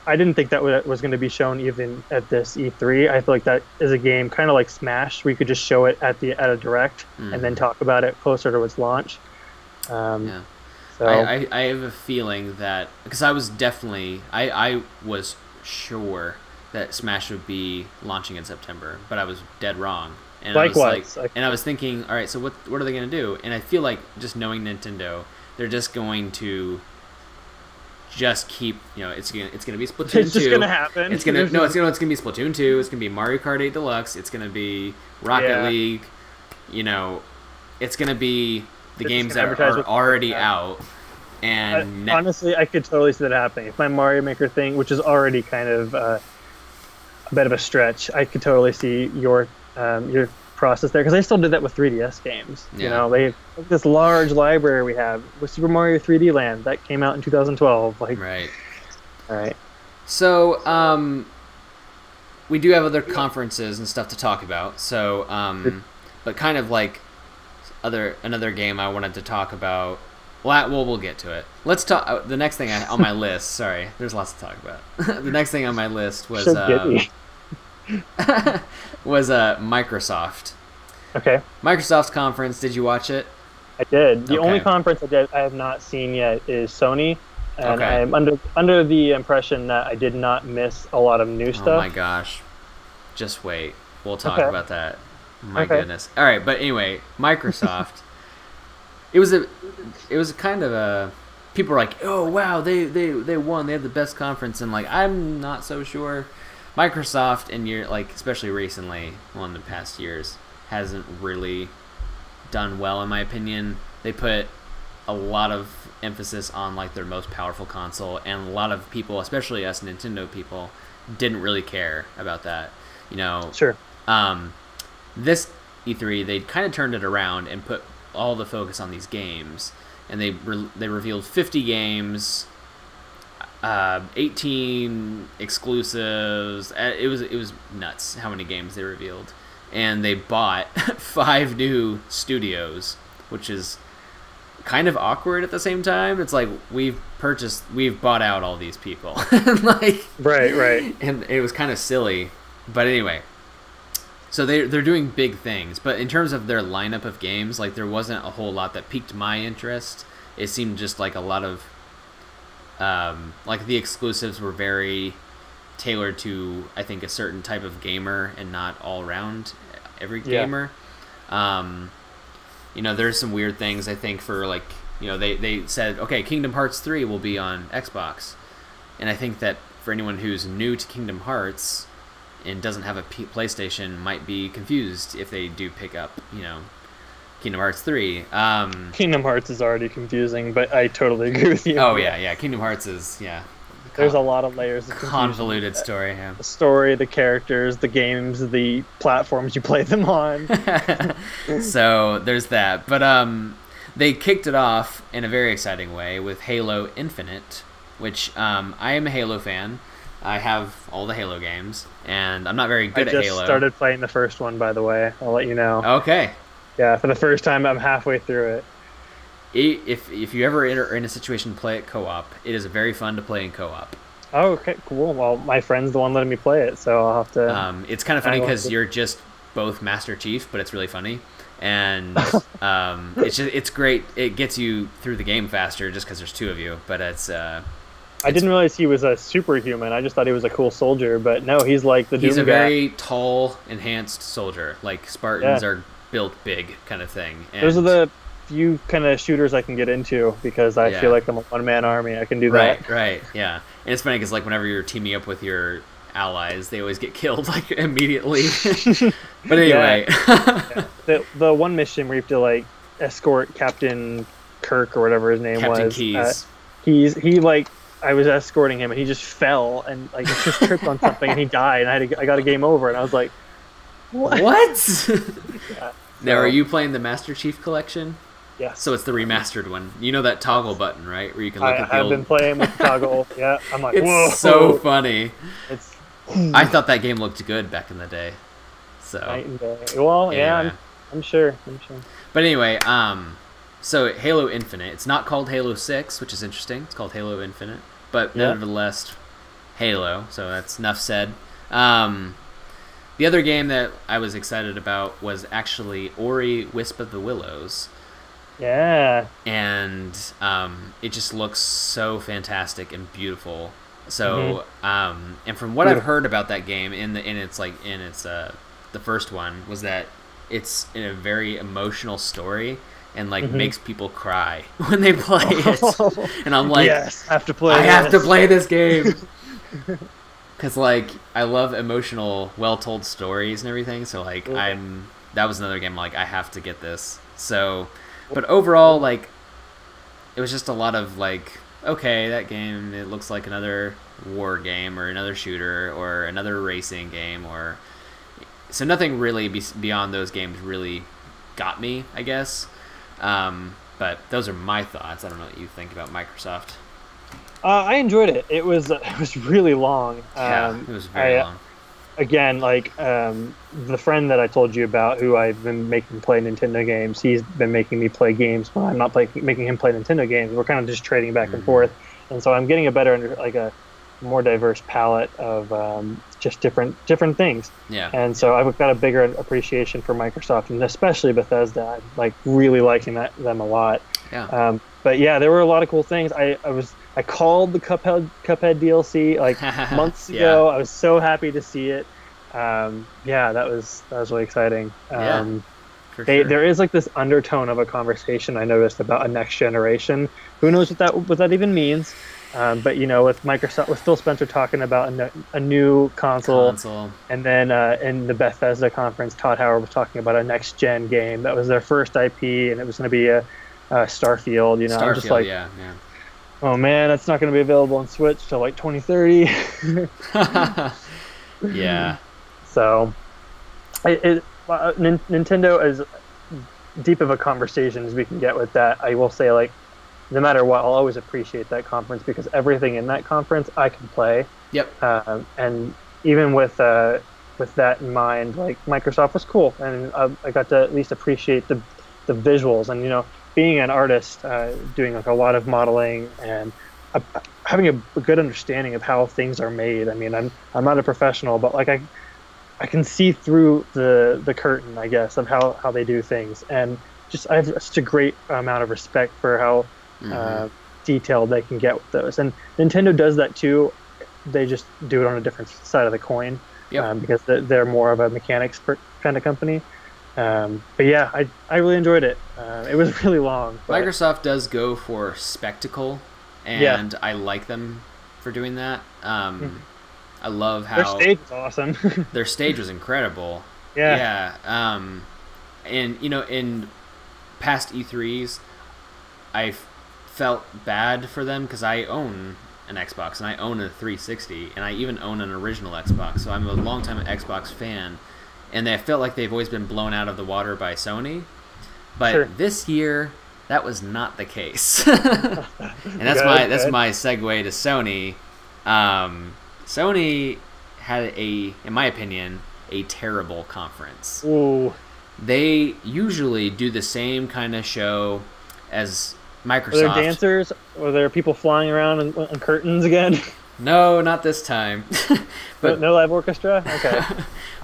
didn't think that was going to be shown even at this E3. I feel like that is a game kind of like Smash, where you could just show it at a Direct and then talk about it closer to its launch. So I have a feeling that, because I was sure that Smash would be launching in September, but I was dead wrong. And likewise. I was thinking, all right, so what are they going to do? And I feel like, just knowing Nintendo, they're just going to just keep, it's gonna be Splatoon 2. It's just gonna happen. It's gonna be Splatoon 2. It's gonna be Mario Kart 8 Deluxe. It's gonna be Rocket League. It's gonna be the games that are already out. And honestly, I could totally see that happening. If my Mario Maker thing, which is already kind of a bit of a stretch, I could totally see your process there, because I still did that with 3DS games. They have this large library we have with Super Mario 3D Land that came out in 2012. Right. All right. So we do have other conferences and stuff to talk about. So but kind of like another game I wanted to talk about. Well, we'll get to it. Let's talk. The next thing on my list. Sorry, there's lots to talk about. The next thing on my list was Microsoft. Okay. Microsoft's conference. Did you watch it? I did. The only conference I have not seen yet is Sony, and I am under the impression that I did not miss a lot of new stuff. Oh my gosh! Just wait. We'll talk about that. My goodness. All right, but anyway, Microsoft. It was kind of a. People were like, "Oh wow, they won. They had the best conference," and like, I'm not so sure. Microsoft, especially recently, in the past years, hasn't really done well, in my opinion. They put a lot of emphasis on like their most powerful console, and a lot of people, especially us Nintendo people, didn't really care about that. Sure. This E3, they kind of turned it around and put all the focus on these games, and they revealed 50 games. 18 exclusives. It was nuts how many games they revealed, and they bought 5 new studios, which is kind of awkward at the same time. It's like we've bought out all these people, like right, and it was kind of silly, but anyway. So they're doing big things, but in terms of their lineup of games, like there wasn't a whole lot that piqued my interest. It seemed just like a lot of like the exclusives were very tailored to, I think, a certain type of gamer and not all around every gamer. You know, there's some weird things, I think, for like, you know, they said, okay, Kingdom Hearts 3 will be on Xbox. And I think that for anyone who's new to Kingdom Hearts and doesn't have a PlayStation might be confused if they do pick up, you know, Kingdom Hearts 3. Kingdom Hearts is already confusing, but I totally agree with you. Oh, yeah. Kingdom Hearts is, there's a lot of layers of convoluted story, yeah. The story, the characters, the games, the platforms you play them on. So there's that. But they kicked it off in a very exciting way with Halo Infinite, which I am a Halo fan. I have all the Halo games, and I'm not very good at Halo. I just started playing the first one, by the way. I'll let you know. Okay. Yeah, for the first time, I'm halfway through it. If you ever are in a situation to play it co-op, it is very fun to play in co-op. Oh, okay, cool. Well, my friend's the one letting me play it, so I'll have to... it's kind of funny because you're just both Master Chief, but it's really funny. And it's great. It gets you through the game faster just because there's 2 of you, but it's... I didn't realize he was a superhuman. I just thought he was a cool soldier, but no, he's like the Doom guy. He's a very tall, enhanced soldier. Like Spartans are built big kind of thing. And those are the few kind of shooters I can get into because I feel like I'm a one-man army. I can do that. Right, yeah. And it's funny because like whenever you're teaming up with your allies, they always get killed like immediately. But anyway. The one mission where you have to like escort Captain Kirk or whatever his name Captain was. Keyes. He like... I was escorting him and he just fell and like just tripped on something and he died and I got a game over and I was like, what? Now, are you playing the Master Chief Collection? Yeah. So it's the remastered one. You know that toggle button, right? Where you can look at the I've been playing with the toggle. Yeah. I'm like, it's whoa. so funny. I thought that game looked good back in the day. So. Night and day. Well, anyway. Yeah, I'm sure. But anyway, so Halo Infinite, it's not called Halo 6, which is interesting. It's called Halo Infinite. But nevertheless, Halo, so that's enough said. The other game that I was excited about was actually Ori Wisp of the Willows. Yeah. And it just looks so fantastic and beautiful. So, and from what I've heard about that game, the first one, was that it's in a very emotional story. And like makes people cry when they play it, and I'm like, yes, I have to play this game, because like I love emotional, well-told stories and everything. So like that was another game like I have to get this. So, but overall, like it was just a lot of like, okay, that game, it looks like another war game or another shooter or another racing game, or so nothing really beyond those games really got me, I guess. But those are my thoughts. I don't know what you think about Microsoft. I enjoyed it. It was really long. It was very long. Again, like the friend that I told you about, who I've been making play Nintendo games, he's been making me play games when I'm not making him play Nintendo games. We're kind of just trading back and forth, and so I'm getting a more diverse palette of just different things. Yeah. And so I've got a bigger appreciation for Microsoft, and especially Bethesda. I'm like really liking them a lot. Yeah. But yeah, there were a lot of cool things. I called the Cuphead DLC like months ago. I was so happy to see it. That was really exciting. There is like this undertone of a conversation I noticed about a next generation. Who knows what that even means? But you know, with Microsoft, with Phil Spencer talking about a new console, and then in the Bethesda conference, Todd Howard was talking about a next gen game that was their first IP, and it was going to be a Starfield. You know, I'm just like, oh man, that's not going to be available on Switch till like 2030. Yeah. So, Nintendo, as deep of a conversation as we can get with that, I will say, like, no matter what, I'll always appreciate that conference because everything in that conference I can play. Yep. And even with that in mind, like Microsoft was cool, and I got to at least appreciate the visuals, and being an artist, doing like a lot of modeling and having a good understanding of how things are made. I mean, I'm not a professional, but like I can see through the curtain, I guess, of how they do things, and just I have such a great amount of respect for how detailed they can get with those. And Nintendo does that too. They just do it on a different side of the coin. Yep. Because they're more of a mechanics kind of company. But yeah, I really enjoyed it. It was really long. But... Microsoft does go for spectacle, and I like them for doing that. I love how... Their stage was awesome. Their stage was incredible. Yeah. Yeah. And, in past E3s, I felt bad for them because I own an Xbox and I own a 360 and I even own an original Xbox, so I'm a longtime Xbox fan, and I felt like they've always been blown out of the water by Sony, but this year that was not the case. And that's my segue to Sony. Sony had in my opinion, a terrible conference. Ooh. They usually do the same kind of show as Microsoft. Were there dancers? Were there people flying around on curtains again? No, not this time. But no live orchestra? Okay.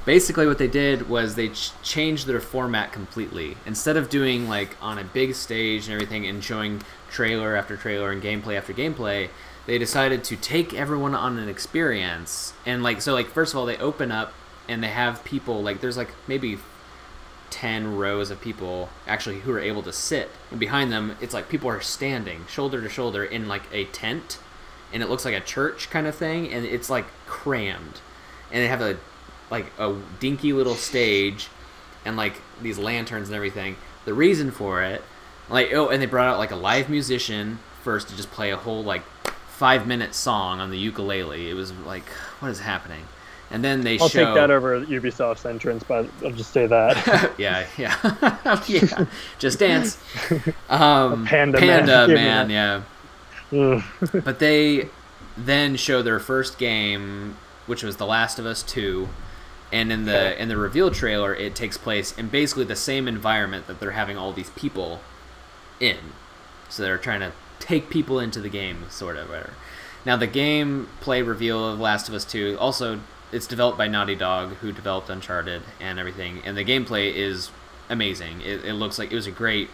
Basically what they did was they changed their format completely. Instead of doing like on a big stage and everything and showing trailer after trailer and gameplay after gameplay, they decided to take everyone on an experience. And first of all, they open up and they have people, like there's like maybe 10 rows of people actually who are able to sit, and behind them it's like people are standing shoulder to shoulder in like a tent, and it looks like a church kind of thing, and it's like crammed, and they have a dinky little stage and like these lanterns and everything. The reason for it, and they brought out like a live musician first to just play a whole like 5-minute song on the ukulele. It was like, what is happening? And then I'll take that over Ubisoft's entrance, but I'll just say that. yeah. Yeah. Just Dance. Panda Man, yeah. But they then show their first game, which was The Last of Us 2, and in the reveal trailer, it takes place in basically the same environment that they're having all these people in. So they're trying to take people into the game, sort of. Whatever. Now, the gameplay reveal of Last of Us 2 also... It's developed by Naughty Dog, who developed Uncharted and everything, and the gameplay is amazing. It looks like it was a great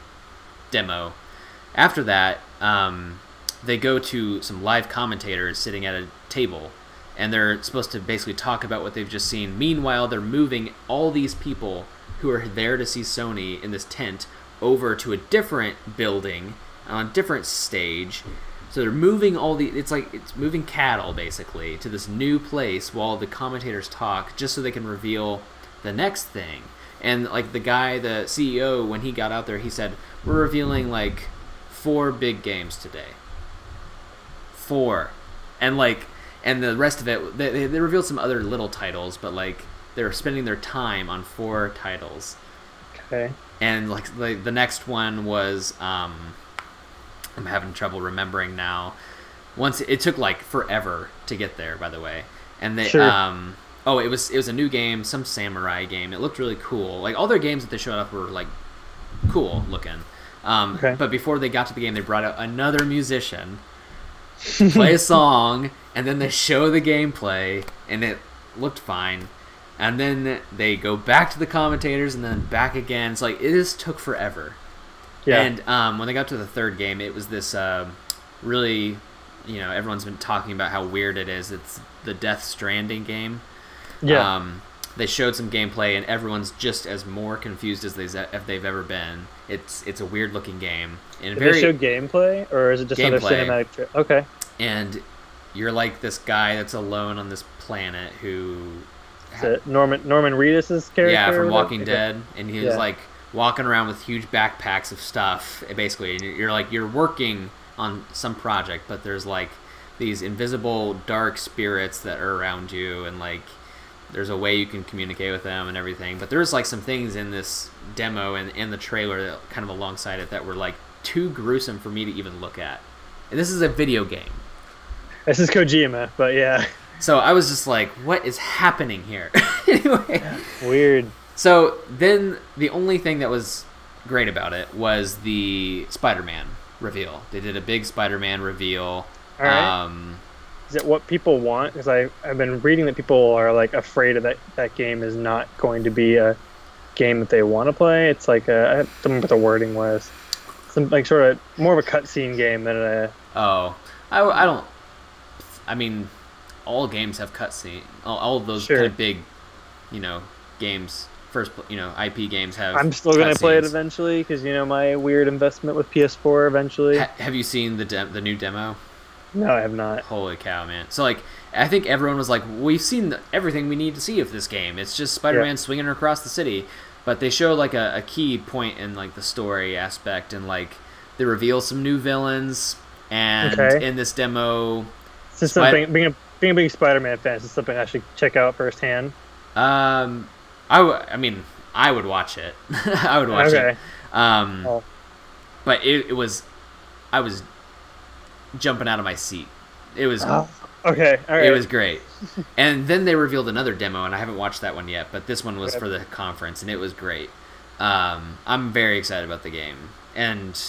demo. After that, they go to some live commentators sitting at a table, and they're supposed to basically talk about what they've just seen. Meanwhile, they're moving all these people who are there to see Sony in this tent over to a different building on a different stage. So they're moving it's moving cattle basically to this new place while the commentators talk, just so they can reveal the next thing. And like the CEO, when he got out there, he said, "We're revealing like 4 big games today." 4. And the rest of it, they revealed some other little titles, but like they're spending their time on 4 titles. Okay. And like the next one was I'm having trouble remembering now. Once it took like forever to get there, by the way. And they it was a new game, some samurai game. It looked really cool. Like all their games that they showed up were like cool looking. But before they got to the game, they brought out another musician to play a song, and then they show the gameplay, and it looked fine. And then they go back to the commentators, and then back again. It's like it just took forever. Yeah. And when they got to the third game, it was this really, everyone's been talking about how weird it is. It's the Death Stranding game. Yeah. They showed some gameplay, and everyone's just as more confused as they've ever been. It's a weird looking game. And they show gameplay, or is it just another cinematic? Okay. And you're like this guy that's alone on this planet who. Is it Norman Reedus' character? Yeah, from Walking Dead, and he was like walking around with huge backpacks of stuff, basically, and you're working on some project, but there's like these invisible dark spirits that are around you, and like there's a way you can communicate with them and everything. But there's like some things in this demo and in the trailer that kind of alongside it that were like too gruesome for me to even look at. And this is a video game. This is Kojima, but yeah. So I was just like, what is happening here? Anyway. Weird. So then the only thing that was great about it was the Spider-Man reveal. They did a big Spider-Man reveal. All right. Is it what people want? Because I've been reading that people are like afraid of that game is not going to be a game that they want to play. It's like I don't remember what the wording was. Some like sort of more of a cutscene game than a. Oh, I don't. I mean, all games have cutscene. All of those kind of big, games. First, IP games have. I'm still gonna play it eventually because my weird investment with PS4 eventually. Have you seen the new demo? No, I have not. Holy cow, man! So I think everyone was like, "We've seen everything we need to see of this game. It's just Spider-Man swinging across the city." But they show like a key point in like the story aspect, and like they reveal some new villains. And in this demo, since being a big Spider-Man fan, is this something I should check out firsthand? I mean, I would watch it. I would watch it. But I was jumping out of my seat. It was okay. All right. It was great. And then they revealed another demo, and I haven't watched that one yet. But this one was for the conference, and it was great. I'm very excited about the game, and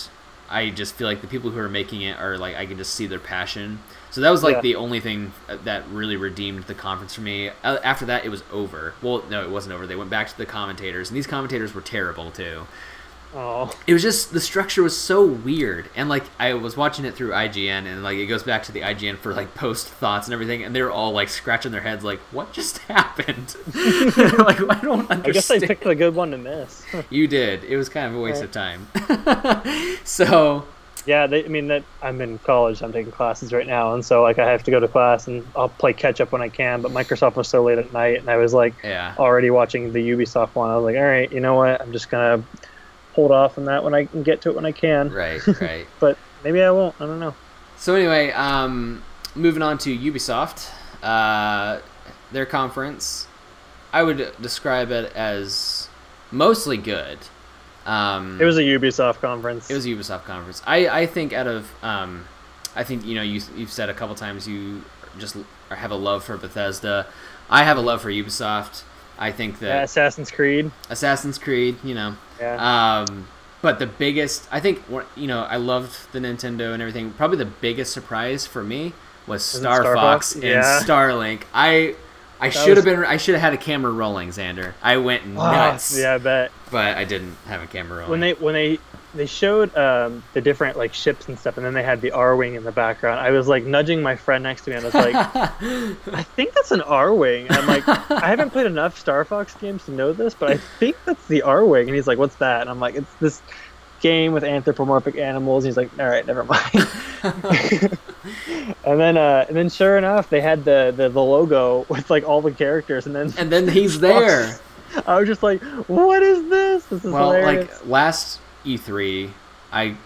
I just feel like the people who are making it are like I can just see their passion. So that was like the only thing that really redeemed the conference for me. After that, it was over. Well, no, it wasn't over. They went back to the commentators, and these commentators were terrible too. Oh. It was just the structure was so weird, and like I was watching it through IGN, and like it goes back to the IGN for like post thoughts and everything, and they were all like scratching their heads, like what just happened? Like I don't understand. I guess I picked a good one to miss. You did. It was kind of a waste of time. So. Yeah, I'm in college. I'm taking classes right now, and so like I have to go to class, and I'll play catch up when I can. But Microsoft was so late at night, and I was like already watching the Ubisoft one. I was like, all right, you know what? I'm just gonna hold off on that when I can get to it when I can. Right. But maybe I won't. I don't know. So anyway, moving on to Ubisoft, their conference, I would describe it as mostly good. It was a Ubisoft conference. It was a Ubisoft conference. I think out of I think you've said a couple times you just have a love for Bethesda. I have a love for Ubisoft. I think that Assassin's Creed. Yeah. But the biggest, I think, I loved the Nintendo and everything. Probably the biggest surprise for me was Star Fox and Starlink. I should have had a camera rolling, Xander. I went nuts. Yeah, I bet. But I didn't have a camera rolling. When they showed the different like ships and stuff, and then they had the R-wing in the background, I was like nudging my friend next to me, and I was like, I think that's an R-wing. And I'm like, I haven't played enough Star Fox games to know this, but I think that's the R-wing. And he's like, what's that? And I'm like, it's this game with anthropomorphic animals. And he's like, all right, never mind. And then sure enough, they had the logo with like all the characters, and then he's there. I was just like, what is this? This is hilarious. Like last E3, I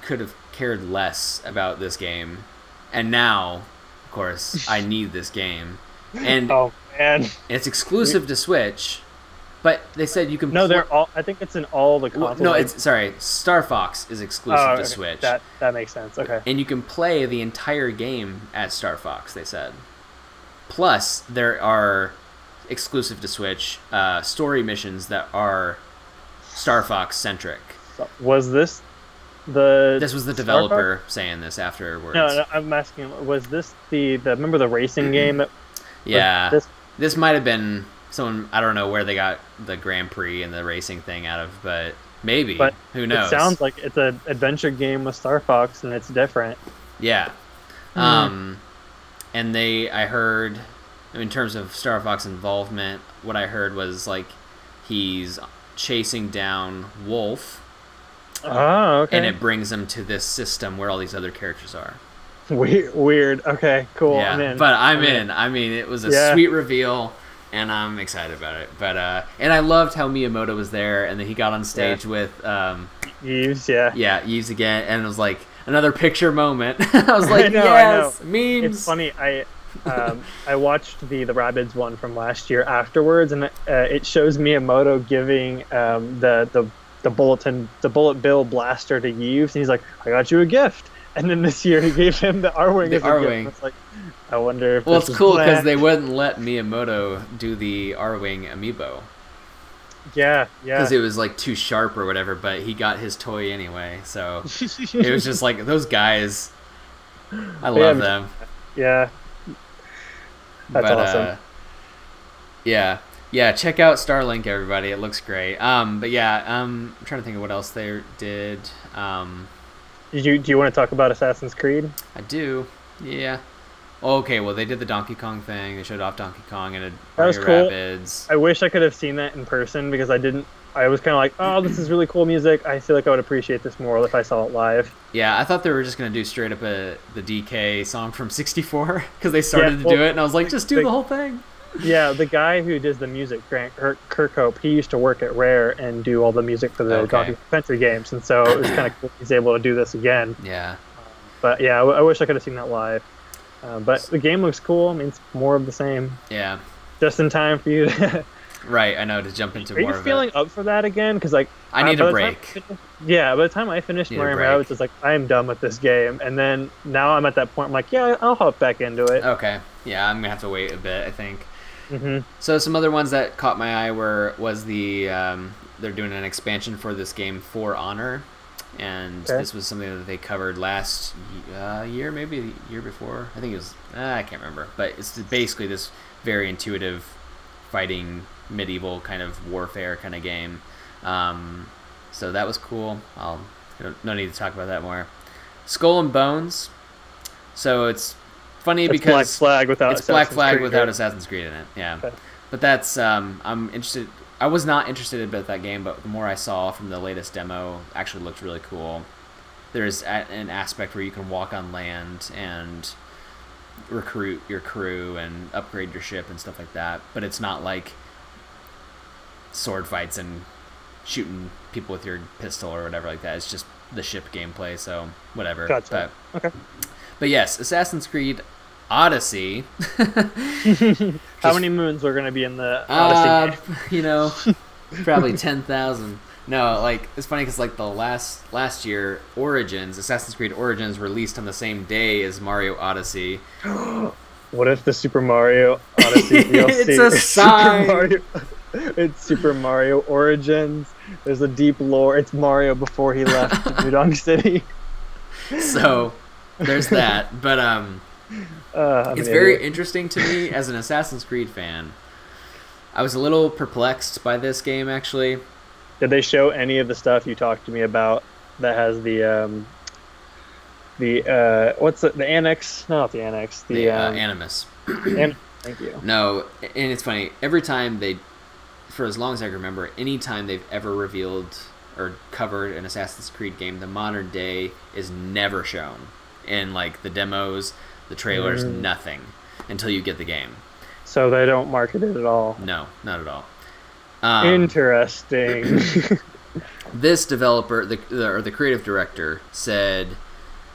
could have cared less about this game, and now, of course, I need this game. And oh man, it's exclusive to Switch. But they said you can. No, they're all. I think it's in all the consoles. No, sorry. Star Fox is exclusive to Switch. That makes sense. Okay. And you can play the entire game as Star Fox. They said. Plus, there are exclusive to Switch story missions that are Star Fox centric. Was this This was the developer saying this afterwards. No, I'm asking. Was this the remember the racing game? Yeah. This might have been. Someone, I don't know where they got the Grand Prix and the racing thing out of, but maybe. But who knows? It sounds like it's an adventure game with Star Fox, and it's different. Yeah. And I heard, in terms of Star Fox involvement, what I heard was like he's chasing down Wolf. Oh, okay. And it brings him to this system where all these other characters are. Weird. Okay, cool. Yeah, I'm in. But I'm in. I mean, it was a sweet reveal. And I'm excited about it. But and I loved how Miyamoto was there, and then he got on stage with Yves, Yves again, and it was like another picture moment. I was like, I know. Memes. It's funny. I watched the Rabbids one from last year afterwards, and it shows Miyamoto giving the the bullet bill blaster to Yves, and he's like, I got you a gift. And then this year he gave him the Arwing as a gift. It's like, I wonder if it's cool because they wouldn't let Miyamoto do the Arwing amiibo. Yeah. Because it was like too sharp or whatever, but he got his toy anyway. So it was just like those guys. I love them. Yeah. That's awesome. Yeah. Check out Starlink, everybody. It looks great. But yeah, I'm trying to think of what else they did. Do you want to talk about Assassin's Creed? I do. Yeah. Okay, well, they did the Donkey Kong thing. They showed off Donkey Kong and that was Mario cool. Rabbids. I wish I could have seen that in person because I didn't. I was kind of like, oh, this is really cool music. I feel like I would appreciate this more if I saw it live. Yeah, I thought they were just going to do straight up the DK song from 64 because they started to do it, and I was like, just do the whole thing. Yeah, the guy who does the music, Grant Kirkhope, he used to work at Rare and do all the music for the Donkey Kong Country games, and so it was kind of cool he's able to do this again. Yeah. But yeah, I wish I could have seen that live. But the game looks cool. I mean, it's more of the same. Yeah. Just in time for you to... Right, I know, to jump into more of it. Are you feeling up for that again? Because like I need a break. By the time I finished Mario Rabbids, it's like I am done with this game. And then now I'm at that point. I'm like, yeah, I'll hop back into it. Okay, yeah, I'm gonna have to wait a bit, I think. Mm-hmm. So some other ones that caught my eye was the they're doing an expansion for this game, For Honor, and this was something that they covered last year, maybe the year before. I think it was I can't remember, but it's basically this very intuitive fighting medieval kind of warfare kind of game. So that was cool. No need to talk about that more. Skull and Bones. So it's funny because Black Flag without Assassin's Creed in it. Yeah, but that's I'm interested. I was not interested about that game, but the more I saw from the latest demo, actually looked really cool. There's an aspect where you can walk on land and recruit your crew and upgrade your ship and stuff like that, but it's not like sword fights and shooting people with your pistol or whatever like that. It's just the ship gameplay, so whatever. Gotcha. But yes, Assassin's Creed Odyssey. How many moons are going to be in the Odyssey game? You know, probably 10,000. No, like, it's funny because like the last year, Assassin's Creed Origins released on the same day as Mario Odyssey. What if the Super Mario Odyssey DLC it's a sign. It's Super Mario Origins. There's a deep lore. It's Mario before he left Mudong City. So there's that. But it's very interesting to me as an Assassin's Creed fan. I was a little perplexed by this game, actually. Did they show any of the stuff you talked to me about that has the what's the annex? No, not the annex. The Animus. Thank you. No, and it's funny. Every time for as long as I can remember, anytime they've ever revealed or covered an Assassin's Creed game, the modern day is never shown in like the demos, the trailers, nothing until you get the game. So they don't market it at all. No, not at all. Interesting. This developer, the creative director, said,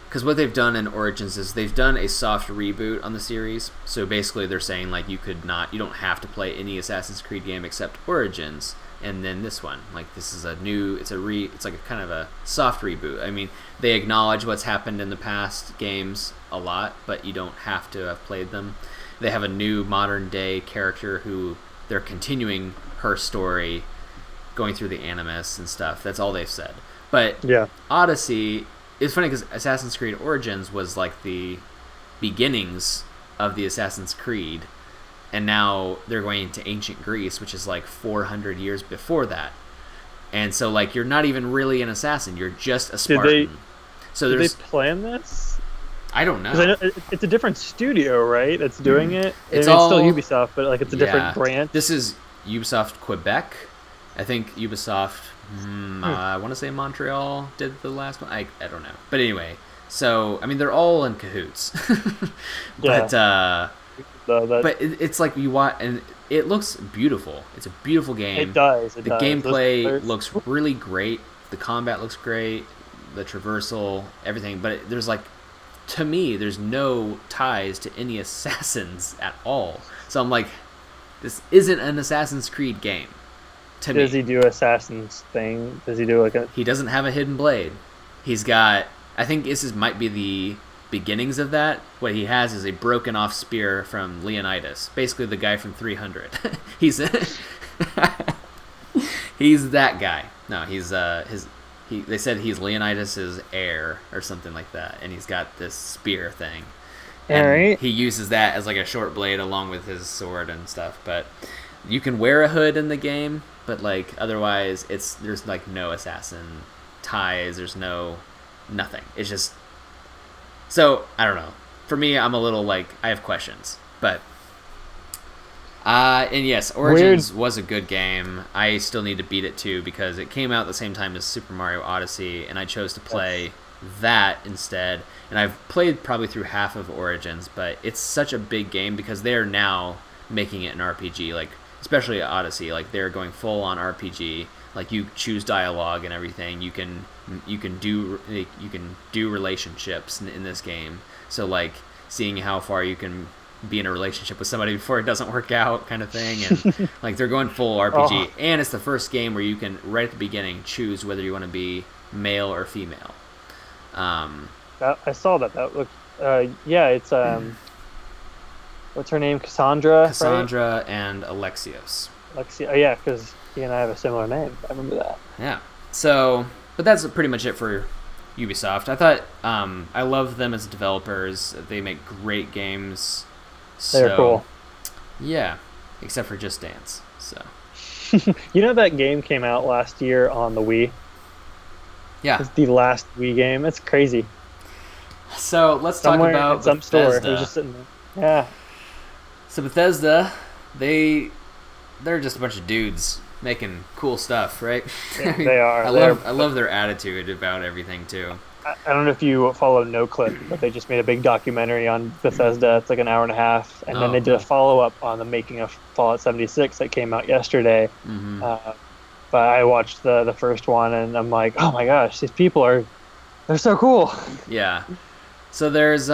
because what they've done in Origins is they've done a soft reboot on the series. So basically, they're saying like you don't have to play any Assassin's Creed game except Origins, and then this one. Like this is it's like a kind of a soft reboot. I mean, they acknowledge what's happened in the past games a lot, but you don't have to have played them. They have a new modern day character who they're continuing her story, going through the Animus and stuff. That's all they've said. But yeah, Odyssey, it's funny because Assassin's Creed Origins was like the beginnings of the Assassin's Creed, and now they're going into ancient Greece, which is like 400 years before that. And so like you're not even really an assassin, you're just a Spartan. Did they plan this? I don't know. I know it's a different studio, right? That's doing it. It's still Ubisoft, but like it's a different brand. This is Ubisoft Quebec. I think Ubisoft, I want to say Montreal did the last one. I don't know. But anyway, so, I mean, they're all in cahoots. But, but it's like you watch, and it looks beautiful. It's a beautiful game. It does. The gameplay looks really great. The combat looks great. The traversal, everything. But there's like, to me, there's no ties to any assassins at all. So I'm like, this isn't an Assassin's Creed game. To Does me, he do Assassin's thing? Does he do like a? he doesn't have a hidden blade. He's got. I think might be the beginnings of that. What he has is a broken off spear from Leonidas, basically the guy from 300. he's he's that guy. No, he's his. They said he's Leonidas's heir or something like that, and he's got this spear thing. And All right. he uses that as like a short blade along with his sword and stuff. But you can wear a hood in the game, but like otherwise, there's like no assassin ties. There's nothing. It's just so I don't know. For me, I'm a little like I have questions, but and yes, Origins was a good game. I still need to beat it too because it came out at the same time as Super Mario Odyssey, and I chose to play that instead. And I've played probably through half of Origins, but it's such a big game because they are now making it an RPG, like especially Odyssey, like they're going full on RPG. Like you choose dialogue and everything. You can do relationships in this game. So like seeing how far you can be in a relationship with somebody before it doesn't work out, kind of thing. And like they're going full RPG. And it's the first game where you can right at the beginning choose whether you want to be male or female. I saw that. That looked. Yeah, it's what's her name? Cassandra. Cassandra, right? And Alexios. Alexia. Oh, yeah, because he and I have a similar name. I remember that. Yeah. So, but that's pretty much it for Ubisoft. I thought I love them as developers. They make great games. They're cool. Yeah, except for Just Dance. So. You know that game came out last year on the Wii? Yeah. It's the last Wii game. It's crazy. So let's talk about some Bethesda. Store. Just sitting there. Yeah. So Bethesda, they're just a bunch of dudes making cool stuff, right? Yeah, they are. I love their attitude about everything too. I don't know if you follow NoClip, but they just made a big documentary on Bethesda. It's like an hour and a half, and then they did a follow-up on the making of Fallout 76 that came out yesterday. Mm-hmm. But I watched the first one, and I'm like, oh my gosh, these people they're so cool. Yeah. So there's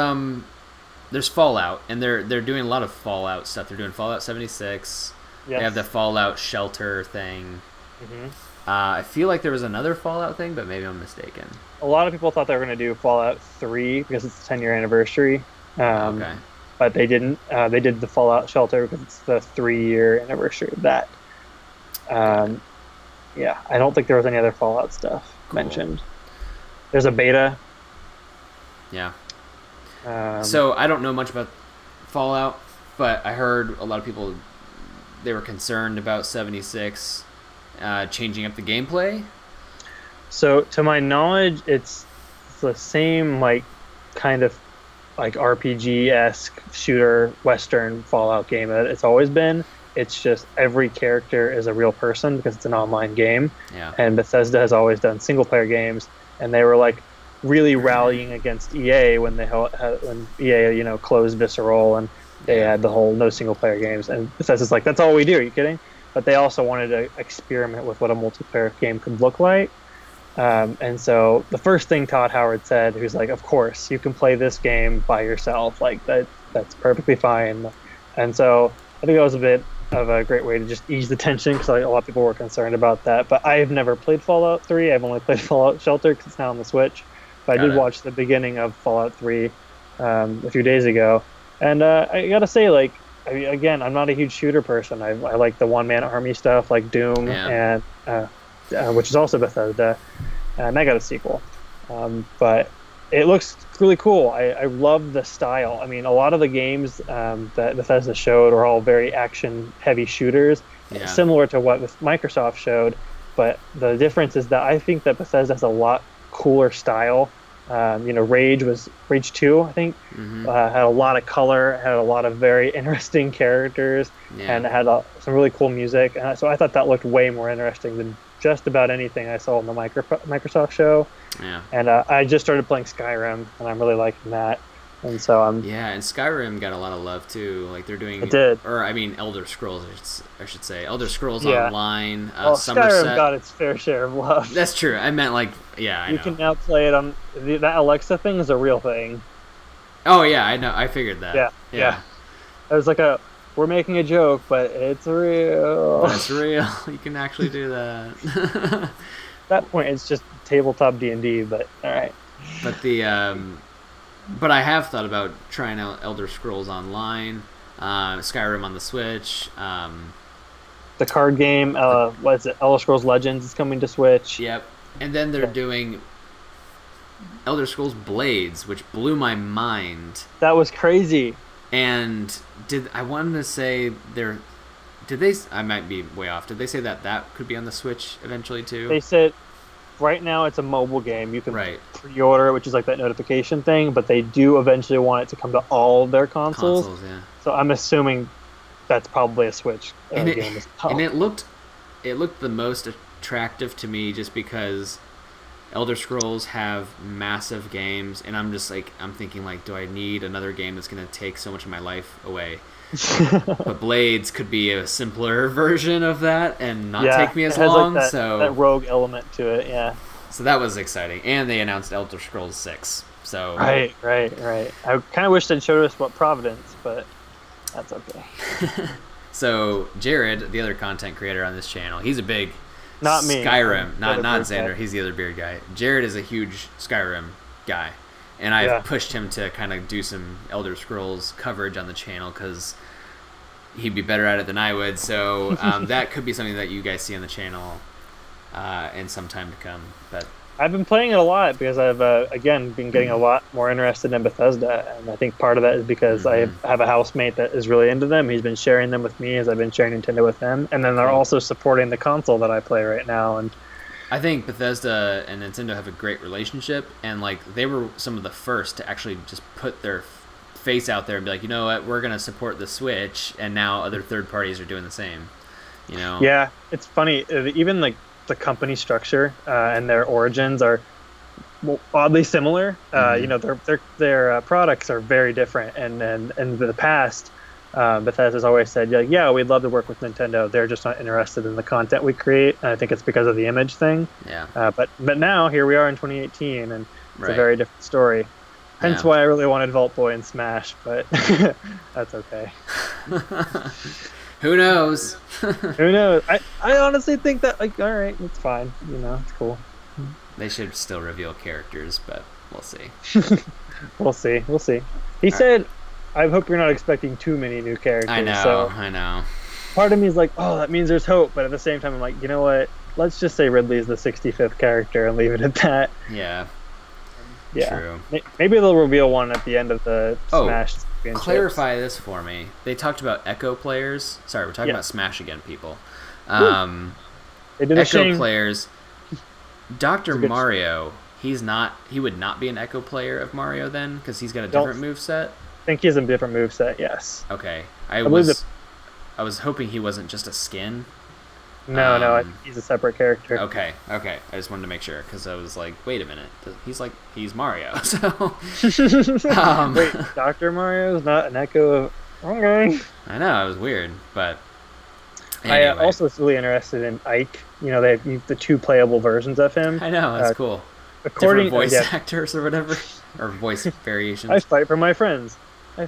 Fallout, and they're doing a lot of Fallout stuff. They're doing Fallout 76. Yes. They have the Fallout Shelter thing. Mm-hmm. I feel like there was another Fallout thing, but maybe I'm mistaken. A lot of people thought they were going to do Fallout 3 because it's the 10-year anniversary. Okay. But they didn't. They did the Fallout Shelter because it's the 3-year anniversary of that. Yeah, I don't think there was any other Fallout stuff mentioned. There's a beta. Yeah. So I don't know much about Fallout, but I heard a lot of people, they were concerned about 76 changing up the gameplay. So to my knowledge, it's the same like kind of like RPG-esque shooter Western Fallout game that it's always been. It's just every character is a real person because it's an online game. Yeah. And Bethesda has always done single-player games, and they were like really rallying against EA when EA closed Visceral and they had the whole no single-player games. And Bethesda's like, that's all we do. Are you kidding? But they also wanted to experiment with what a multiplayer game could look like. And so the first thing Todd Howard said, who's like, of course, you can play this game by yourself. Like that's perfectly fine. And so I think that was a bit of a great way to just ease the tension because a lot of people were concerned about that. But I have never played Fallout 3. I've only played Fallout Shelter because it's now on the Switch. But I did watch the beginning of Fallout 3 a few days ago. And I got to say, like, again, I'm not a huge shooter person. I like the one-man army stuff like Doom and which is also Bethesda. And I got a sequel. But it looks really cool. I love the style. I mean, a lot of the games that Bethesda showed are all very action-heavy shooters, similar to what Microsoft showed. But the difference is that I think that Bethesda has a lot cooler style. Rage 2, I think, had a lot of color, had a lot of very interesting characters, and had some really cool music. And so I thought that looked way more interesting than just about anything I saw on the Microsoft show. Yeah. And I just started playing Skyrim, and I'm really liking that. And so I'm... Yeah, and Skyrim got a lot of love, too. Like, they're doing... It did. Or, I mean, Elder Scrolls, I should say. Elder Scrolls Online, well, Somerset. Skyrim got its fair share of love. That's true. I meant, like, I know. You can now play it on... That Alexa thing is a real thing. Oh, yeah, I know. I figured that. Yeah. There's like a we're making a joke, but it's real. But it's real. You can actually do that. At that point, it's just tabletop D&D. But all right. But but I have thought about trying out Elder Scrolls Online, Skyrim on the Switch. The card game, what is it? Elder Scrolls Legends is coming to Switch. Yep. And then they're doing Elder Scrolls Blades, which blew my mind. That was crazy. And I wanted to say did they? I might be way off. Did they say that could be on the Switch eventually too? They said right now it's a mobile game. You can right. pre-order it, which is like that notification thing, but they do eventually want it to come to all of their consoles. Yeah. So I'm assuming that's probably a Switch game as well. And it looked the most attractive to me just because Elder Scrolls have massive games, and I'm thinking like, do I need another game that's going to take so much of my life away? But Blades could be a simpler version of that and not take me as long. Like so that rogue element to it, yeah. So that was exciting, and they announced Elder Scrolls 6. So right. I kind of wish they'd showed us what Providence, but that's okay. So Jared, the other content creator on this channel, he's a big not me Skyrim, not Xander. He's the other beard guy. Jared is a huge Skyrim guy, and I've pushed him to kind of do some Elder Scrolls coverage on the channel because he'd be better at it than I would. So that could be something that you guys see on the channel in some time to come. But I've been playing it a lot because I've again been getting a lot more interested in Bethesda, and I think part of that is because I have a housemate that is really into them. He's been sharing them with me as I've been sharing Nintendo with him, and then they're also supporting the console that I play right now. And I think Bethesda and Nintendo have a great relationship, and like they were some of the first to actually just put their face out there and be like, you know what, we're gonna support the Switch, and now other third parties are doing the same. You know? Yeah, it's funny. Even like the company structure and their origins are oddly similar. You know, their products are very different, and in the past, Bethesda's always said, yeah, we'd love to work with Nintendo. They're just not interested in the content we create. And I think it's because of the image thing. Yeah. But now here we are in 2018, and it's a very different story. Hence why I really wanted Vault Boy and Smash, but that's okay. Who knows? Who knows? I honestly think that, like, all right, it's fine. You know, it's cool. They should still reveal characters, but we'll see. We'll see. He said, I hope you're not expecting too many new characters. I know. Part of me is like, oh, that means there's hope. But at the same time, I'm like, you know what? Let's just say Ridley's the 65th character and leave it at that. Yeah. True. Maybe they'll reveal one at the end of the Smash. Clarify this for me. They talked about Echo players. Sorry, we're talking about Smash again, people. They did Echo players. Dr. Mario, he would not be an Echo player of Mario then, because he's got a different moveset? I think he has a different moveset, yes. Okay. I was hoping he wasn't just a skin. No, I think he's a separate character. Okay. I just wanted to make sure, because I was like, wait a minute. He's Mario, so... Wait, Dr. Mario is not an Echo of... Okay. I know, it was weird, but... Anyway. I also was really interested in Ike. You know, they have the two playable versions of him. I know, that's cool. According different voice actors or whatever, or voice variations. I fight for my friends. I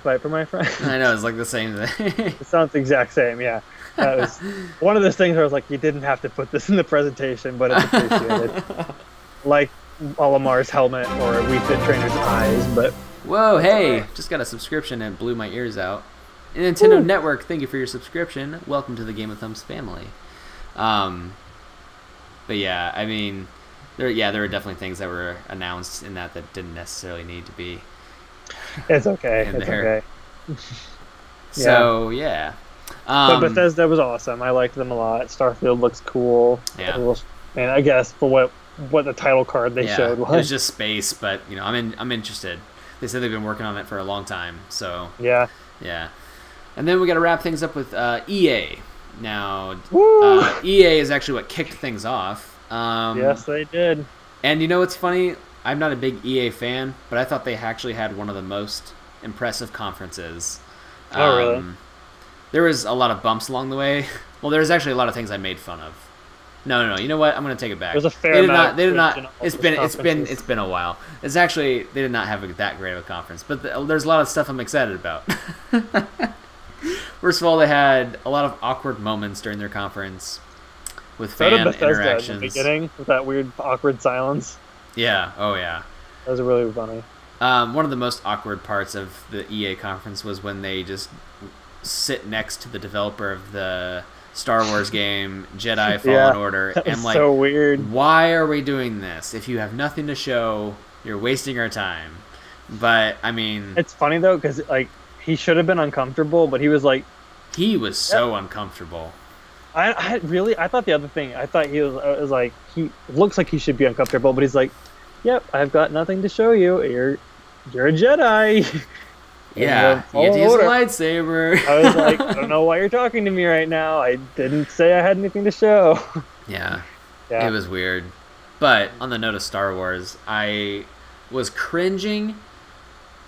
know, it's like the same thing. It sounds the exact same, yeah. That was one of those things where I was like, you didn't have to put this in the presentation, but it's appreciated. Like Olimar's helmet or Wii Fit Trainer's eyes, but... Whoa, hey! Just got a subscription and blew my ears out. Nintendo Network, thank you for your subscription. Welcome to the Game of Thumbs family. But yeah, I mean... There were definitely things that were announced in that didn't necessarily need to be. It's okay. Okay. So yeah. But Bethesda was awesome. I liked them a lot. Starfield looks cool. Yeah. And I guess for what the title card they showed was. It was just space, but you know, I'm interested. They said they've been working on it for a long time, so yeah. And then we got to wrap things up with EA. Now, EA is actually what kicked things off. Yes, they did. And you know what's funny? I'm not a big EA fan, but I thought they actually had one of the most impressive conferences. Oh, really? There was a lot of bumps along the way. Well, there was actually a lot of things I made fun of. No. You know what? I'm going to take it back. There's a fair amount. They did not. It's been a while. It's actually they did not have that great of a conference, but there's a lot of stuff I'm excited about. First of all, they had a lot of awkward moments during their conference with So did fan Bethesda in the interactions. beginning with that weird awkward silence. Yeah. Oh yeah. That was really funny. One of the most awkward parts of the EA conference was when they just sit next to the developer of the Star Wars game Jedi Fallen Order, That was and like, so weird. why are we doing this? If you have nothing to show, you're wasting our time. But I mean, It's funny though because like he should have been uncomfortable, but he was like, he was so uncomfortable. I thought the other thing, I thought he was like, he looks like he should be uncomfortable, but he's like, yep, I've got nothing to show you. You're a Jedi. Yeah, you get to use a lightsaber. I was like, I don't know why you're talking to me right now. I didn't say I had anything to show. Yeah, Yeah. it was weird. But on the note of Star Wars, I was cringing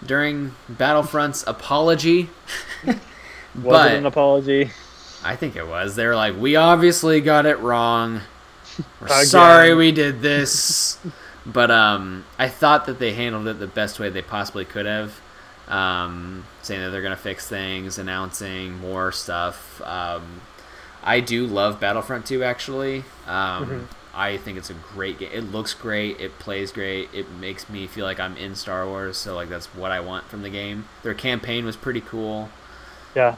during Battlefront's apology. Was it an apology? I think it was. They were like, we obviously got it wrong. We're Again. sorry we did this. But I thought that they handled it the best way they possibly could have. Saying that they're going to fix things, announcing more stuff. I do love Battlefront 2, actually. I think it's a great game. It looks great. It plays great. It makes me feel like I'm in Star Wars. So like that's what I want from the game. Their campaign was pretty cool. Yeah.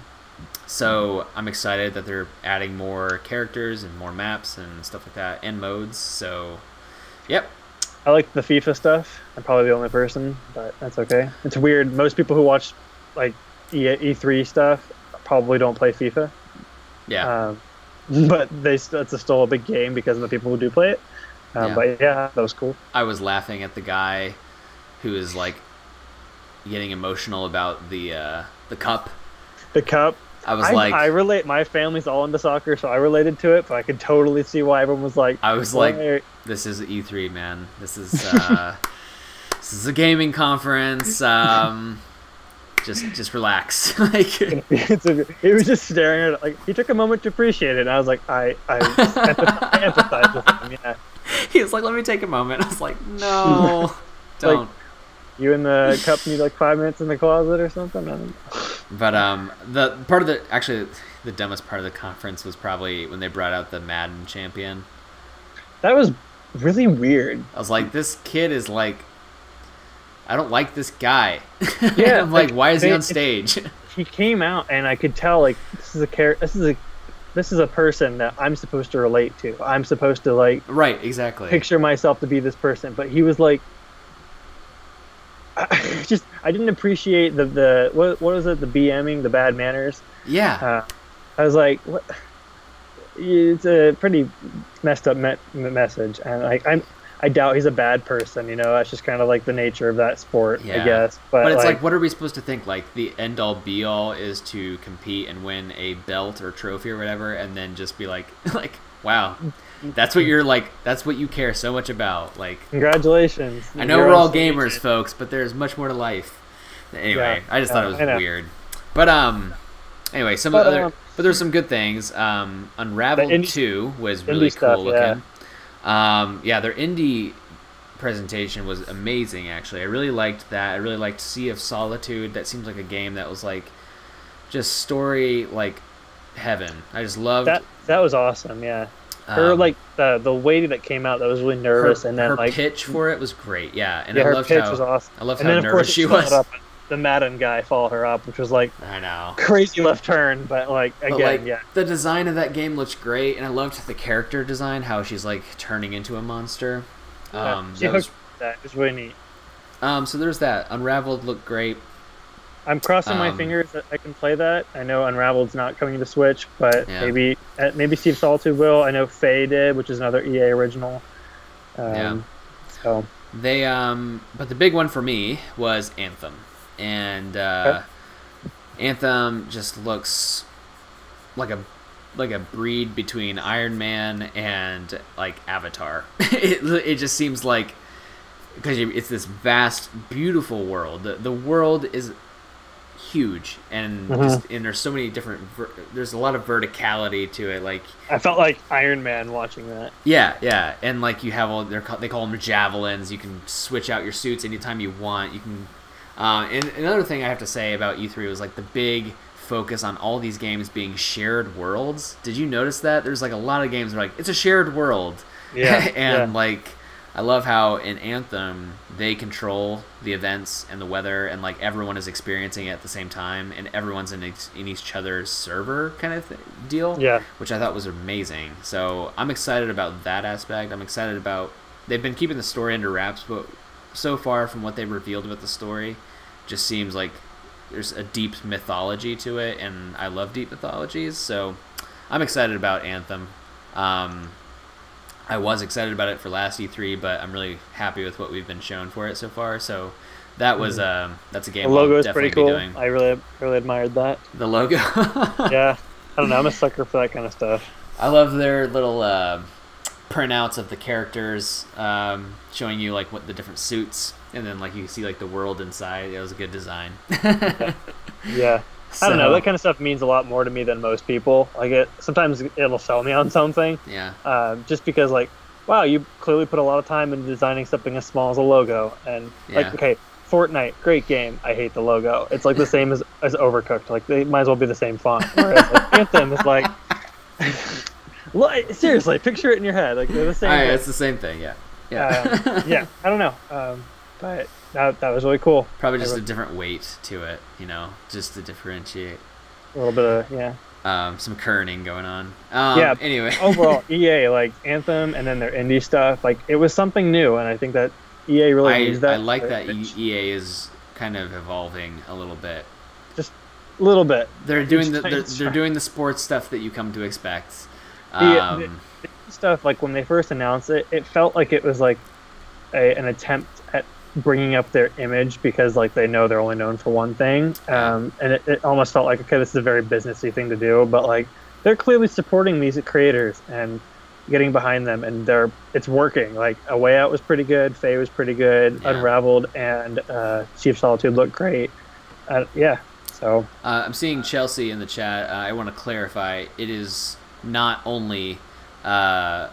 So I'm excited that they're adding more characters and more maps and stuff like that, and modes. So, yep. I like the FIFA stuff. I'm probably the only person, but that's okay. It's weird. Most people who watch like E3 stuff probably don't play FIFA. Yeah. But it's still a big game because of the people who do play it. Yeah. But yeah, that was cool. I was laughing at the guy who is like getting emotional about the cup. The cup. I was like, I relate. My family's all into soccer, so I related to it. But I could totally see why everyone was like. I was like, this is E3, man. This is this is a gaming conference. Just relax. Like, he was just staring at it. Like he took a moment to appreciate it. And I was like, I empathize with him. Yeah. He was like, let me take a moment. I was like, no, don't. Like, you and the cup need like 5 minutes in the closet or something. I don't know. But the dumbest part of the conference was probably when they brought out the Madden champion. That was really weird. I was like, this kid is like, I don't like this guy. Yeah, I'm like, why is he on stage? He came out and I could tell like this is a person that I'm supposed to relate to. I'm supposed to like Right, exactly. picture myself to be this person, but he was like I didn't appreciate the what was it, the BMing, the bad manners. Yeah. I was like, what? It's a pretty messed up message, and like I doubt he's a bad person. You know, that's just kind of like the nature of that sport, I guess. But it's like, what are we supposed to think? Like the end all be all is to compete and win a belt or trophy or whatever, and then just be like, wow, that's what you're like. That's what you care so much about. Like, congratulations. I know we're all gamers, folks, but there's much more to life. Anyway, I just thought it was weird. But anyway, but there's some good things. Unraveled 2 was really cool looking. Yeah, their indie presentation was amazing, actually. I really liked that. I really liked Sea of Solitude. That seems like a game that was like just story like heaven. I just loved that. That was awesome. Yeah, her like the way that came out, that was really nervous, and then her like pitch for it was great. Yeah, and yeah, I her loved pitch how was awesome. I loved and how then, of nervous course, she was. The Madden guy followed her up, which was like I know crazy left turn, but like again, like, the design of that game looked great, and I loved the character design, how she's like turning into a monster. It was really neat. So there's that. Unraveled looked great. I'm crossing my fingers that I can play that. I know Unraveled's not coming to Switch, but maybe Sea of Solitude will. I know Faye did, which is another EA original. So they but the big one for me was Anthem, and Anthem just looks like a breed between Iron Man and like Avatar. it just seems like, because it's this vast, beautiful world. The world is huge, and and there's so many different. There's a lot of verticality to it. Like I felt like Iron Man watching that. Yeah, and like you have all they call them javelins. You can switch out your suits anytime you want. You can. And another thing I have to say about E3 was like the big focus on all these games being shared worlds. Did you notice that? There's like a lot of games where like it's a shared world. Yeah. And like I love how in Anthem they control the events and the weather, and like everyone is experiencing it at the same time, and everyone's in each other's server kind of deal. Yeah. Which I thought was amazing. So I'm excited about that aspect. I'm excited about they've been keeping the story under wraps, but so far from what they've revealed about the story, just seems like there's a deep mythology to it, and I love deep mythologies. So I'm excited about Anthem. I was excited about it for last E3, but I'm really happy with what we've been shown for it so far. So that was that's a game the logo I'll is definitely pretty cool. be doing. I really admired that. The logo. Yeah, I don't know. I'm a sucker for that kind of stuff. I love their little printouts of the characters, showing you like what the different suits, and then like you see like the world inside. It was a good design. Yeah. So, I don't know. That kind of stuff means a lot more to me than most people. Like sometimes it'll sell me on something. Yeah. Just because, like, wow, you clearly put a lot of time into designing something as small as a logo, and like, okay, Fortnite, great game. I hate the logo. It's like the same as Overcooked. Like they might as well be the same font. Whereas like, Anthem is like, seriously, picture it in your head. Like they're the same. It's the same thing. Yeah. Yeah. Yeah. I don't know. But that was really cool. Probably just a different weight to it, you know, just to differentiate. A little bit of some kerning going on. Yeah. Anyway, overall, EA like Anthem, and then their indie stuff. Like it was something new, and I think that EA really needs that. I like that EA is kind of evolving a little bit. Just a little bit. They're doing they're doing the sports stuff that you come to expect. The stuff like when they first announced it, it felt like it was like an attempt at bringing up their image because like they know they're only known for one thing, and it almost felt like, okay, this is a very businessy thing to do, but like they're clearly supporting these creators and getting behind them, and it's working. Like A Way Out was pretty good, Faye was pretty good, Unraveled and Sea of Solitude looked great. So I'm seeing Chelsea in the chat. I want to clarify, it is not only an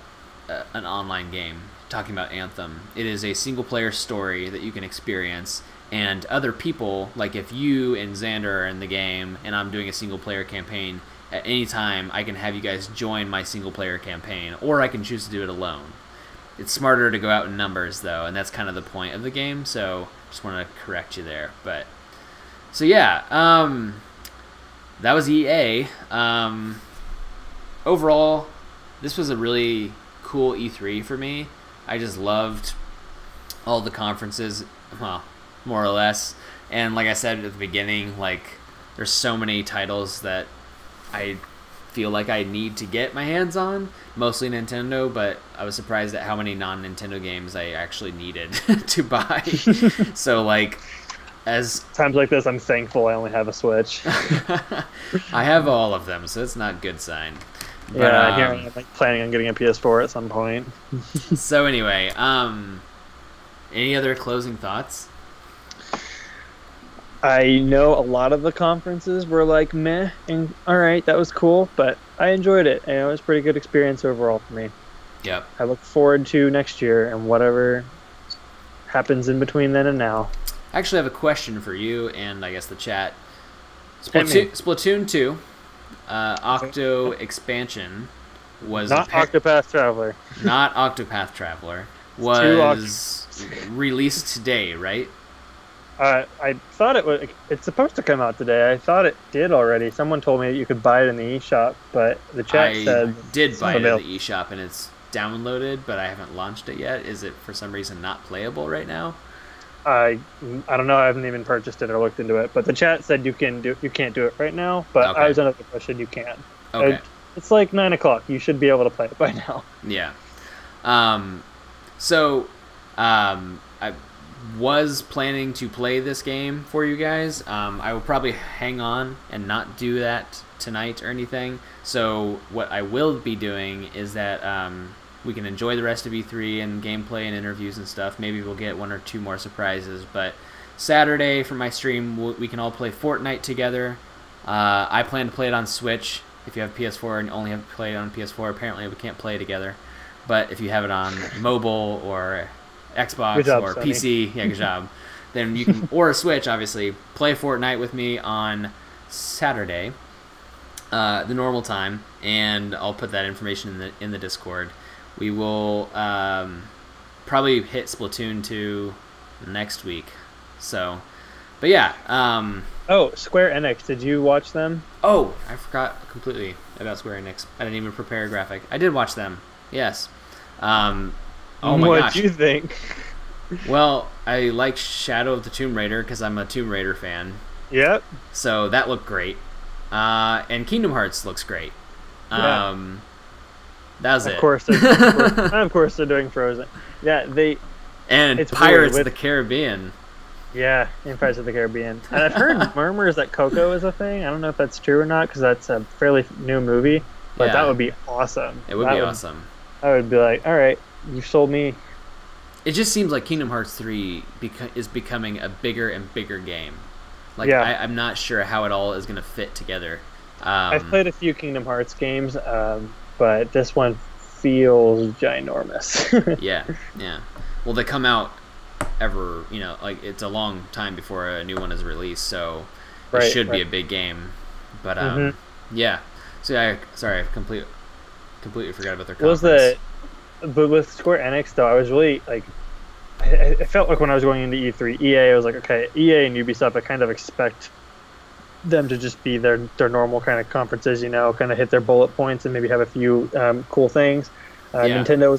online game. Talking about Anthem, it is a single player story that you can experience, and other people, like if you and Xander are in the game and I'm doing a single player campaign, at any time I can have you guys join my single player campaign, or I can choose to do it alone. It's smarter to go out in numbers though, and that's kind of the point of the game, so just want to correct you there. But so yeah, that was EA. Overall, this was a really cool E3 for me. I just loved all the conferences, well, more or less. And like I said at the beginning, like there's so many titles that I feel like I need to get my hands on, mostly Nintendo, but I was surprised at how many non-Nintendo games I actually needed to buy. So like as times like this, I'm thankful I only have a Switch. I have all of them, so it's not a good sign. But, yeah, here I'm like planning on getting a PS4 at some point. So anyway, any other closing thoughts? I know a lot of the conferences were like meh and all right, that was cool, but I enjoyed it, and it was a pretty good experience overall for me. Yep. I look forward to next year and whatever happens in between then and now. I actually have a question for you and I guess the chat. Splatoon 2. Octo expansion was not Octopath Traveler. Not Octopath Traveler was released today, right? I thought it's supposed to come out today. I thought it did already. Someone told me that you could buy it in the eShop, but the chat said I did buy it in the eShop and it's downloaded, but I haven't launched it yet. Is it for some reason not playable right now? I don't know. I haven't even purchased it or looked into it. But the chat said you can't do it right now. But okay. I was under the impression you can. Okay. It's like 9 o'clock. You should be able to play it by now. Yeah. I was planning to play this game for you guys. I will probably hang on and not do that tonight or anything. So what I will be doing is that we can enjoy the rest of E3 and gameplay and interviews and stuff. Maybe we'll get 1 or 2 more surprises. But Saturday for my stream, we can all play Fortnite together. I plan to play it on Switch. If you have PS4 and only have to play it on PS4, apparently we can't play together. But if you have it on mobile or Xbox or Sony. PC, yeah, good job. Then you can, or a Switch, obviously, play Fortnite with me on Saturday, the normal time, and I'll put that information in the Discord. We will probably hit Splatoon 2 next week. So, but yeah. Oh, Square Enix, did you watch them? Oh, I forgot completely about Square Enix. I didn't even prepare a graphic. I did watch them. Yes. Oh my What'd gosh. you think? Well, I like Shadow of the Tomb Raider because I'm a Tomb Raider fan. Yep. So that looked great. And Kingdom Hearts looks great. Yeah. That was it. Of course they're doing Frozen. Yeah, and it's Pirates weird of the Caribbean. Yeah, in Pirates of the Caribbean. And I've heard murmurs that Coco is a thing. I don't know if that's true or not because that's a fairly new movie. But that would be awesome. It would be awesome. I would be like, all right, you sold me. It just seems like Kingdom Hearts 3 is becoming a bigger and bigger game. Like, yeah. I'm not sure how it all is going to fit together. I've played a few Kingdom Hearts games, but this one feels ginormous. Yeah. Well, they come out like it's a long time before a new one is released, so it should be a big game. But yeah. So I completely forgot about their conference. But with Square Enix though, I was really like, I felt like when I was going into E3, EA, I was like, okay, EA and Ubisoft, I kind of expect them to just be their normal kind of conferences, kind of hit their bullet points and maybe have a few cool things. Nintendo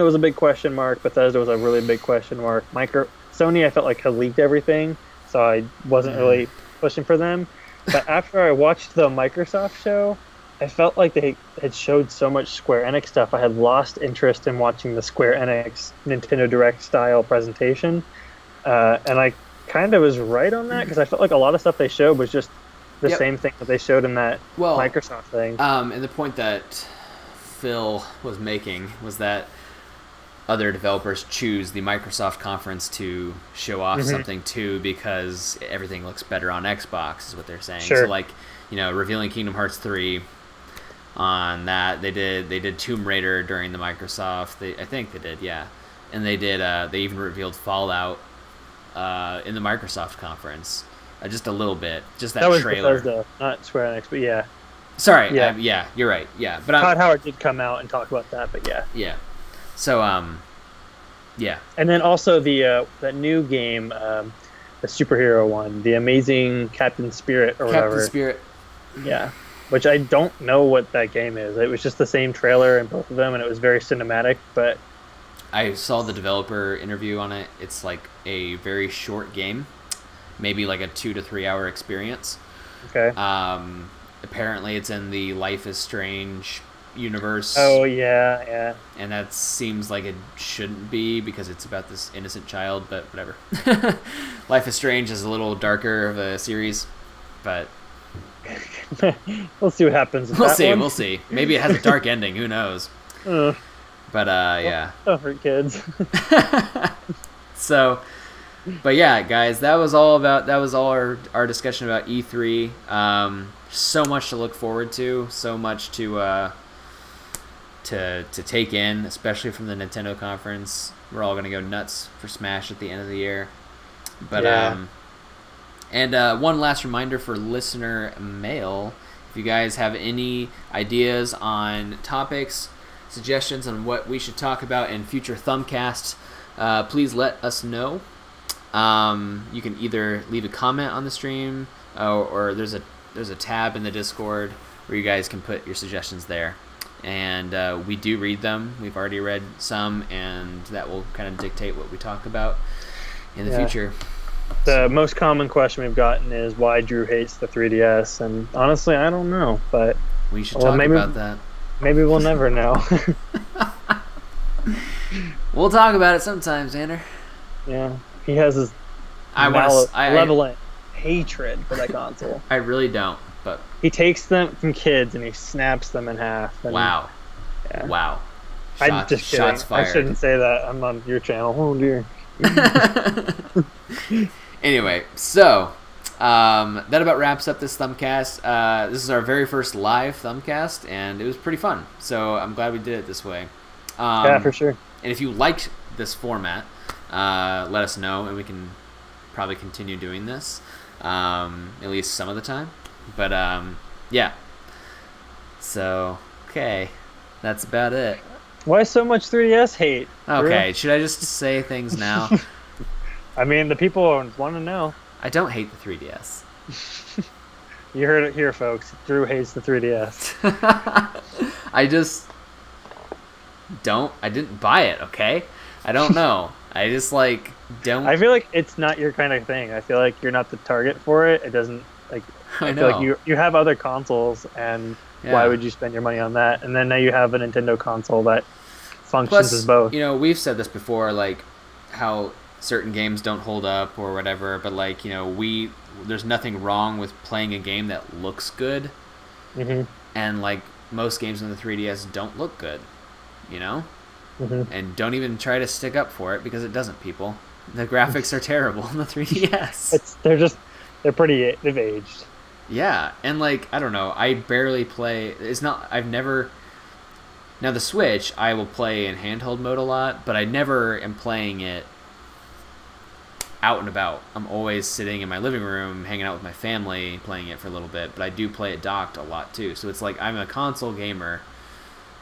was a big question mark. Bethesda was a really big question mark. Sony, I felt like had leaked everything, so I wasn't really pushing for them. But after I watched the Microsoft show, I felt like they had showed so much Square Enix stuff. I had lost interest in watching the Square Enix Nintendo Direct style presentation, and I kind of was right on that because I felt like a lot of stuff they showed was just the same thing that they showed in that Microsoft thing. And the point that Phil was making was that other developers choose the Microsoft conference to show off something too because everything looks better on Xbox, is what they're saying. Sure. So like, revealing Kingdom Hearts 3 on that, they did Tomb Raider during the Microsoft. I think they did, yeah. And they did. They even revealed Fallout in the Microsoft conference, just a little bit, just that was trailer. Bethesda, not Square Enix, but yeah. Sorry, yeah, you're right, yeah. But Todd Howard did come out and talk about that, but yeah. Yeah. So yeah. And then also that new game, the superhero one, the Amazing Captain Spirit or whatever. Captain Spirit. Yeah. Which I don't know what that game is. It was just the same trailer in both of them, and it was very cinematic, but... I saw the developer interview on it. It's like a very short game, maybe like a 2 to 3 hour experience. Okay. Apparently it's in the Life is Strange universe. Oh, yeah. And that seems like it shouldn't be because it's about this innocent child, but whatever. Life is Strange is a little darker of a series, but... We'll see what happens with that one. We'll see. Maybe it has a dark ending. Who knows? But yeah. Stuff for kids. So, but yeah, guys, that was all our discussion about E3. So much to look forward to. So much to take in, especially from the Nintendo conference. We're all gonna go nuts for Smash at the end of the year. But yeah. And one last reminder for listener mail. If you guys have any ideas on topics, suggestions on what we should talk about in future Thumbcasts, please let us know. You can either leave a comment on the stream, or there's a tab in the Discord where you guys can put your suggestions there. And we do read them. We've already read some, and that will kind of dictate what we talk about in the future. The most common question we've gotten is why Drew hates the 3DS, and honestly, I don't know. But we should talk about that. Maybe we'll never know. We'll talk about it sometime, Xander. Yeah, he has his malevolent hatred for that console. I really don't, but he takes them from kids and he snaps them in half. And, wow. Yeah. Wow. I'm just kidding. Shots fired. I shouldn't say that. I'm on your channel. Oh dear. Anyway, so that about wraps up this Thumbcast. This is our very first live Thumbcast, and it was pretty fun. So I'm glad we did it this way. Yeah, for sure. And if you liked this format, let us know, and we can probably continue doing this at least some of the time. But yeah. So okay, that's about it. Why so much 3DS hate? Okay, should I just say things now? I mean, the people want to know. I don't hate the 3DS. You heard it here, folks. Drew hates the 3DS. I just don't. I didn't buy it. Okay, I don't know. I just like don't. I feel like it's not your kind of thing. I feel like you're not the target for it. It doesn't like. I feel like you have other consoles, and why would you spend your money on that? And then now you have a Nintendo console that functions as both. You know, we've said this before, like how certain games don't hold up or whatever, but like, you know, there's nothing wrong with playing a game that looks good. Mm-hmm. And like most games on the 3DS don't look good, you know? Mm-hmm. And don't even try to stick up for it because it doesn't, people. The graphics are terrible on the 3DS. They've aged. Yeah, and like, I don't know, I barely play, now the Switch, I will play in handheld mode a lot, but I never am playing it out and about. I'm always sitting in my living room, hanging out with my family, playing it for a little bit, but I do play it docked a lot too. So it's like I'm a console gamer.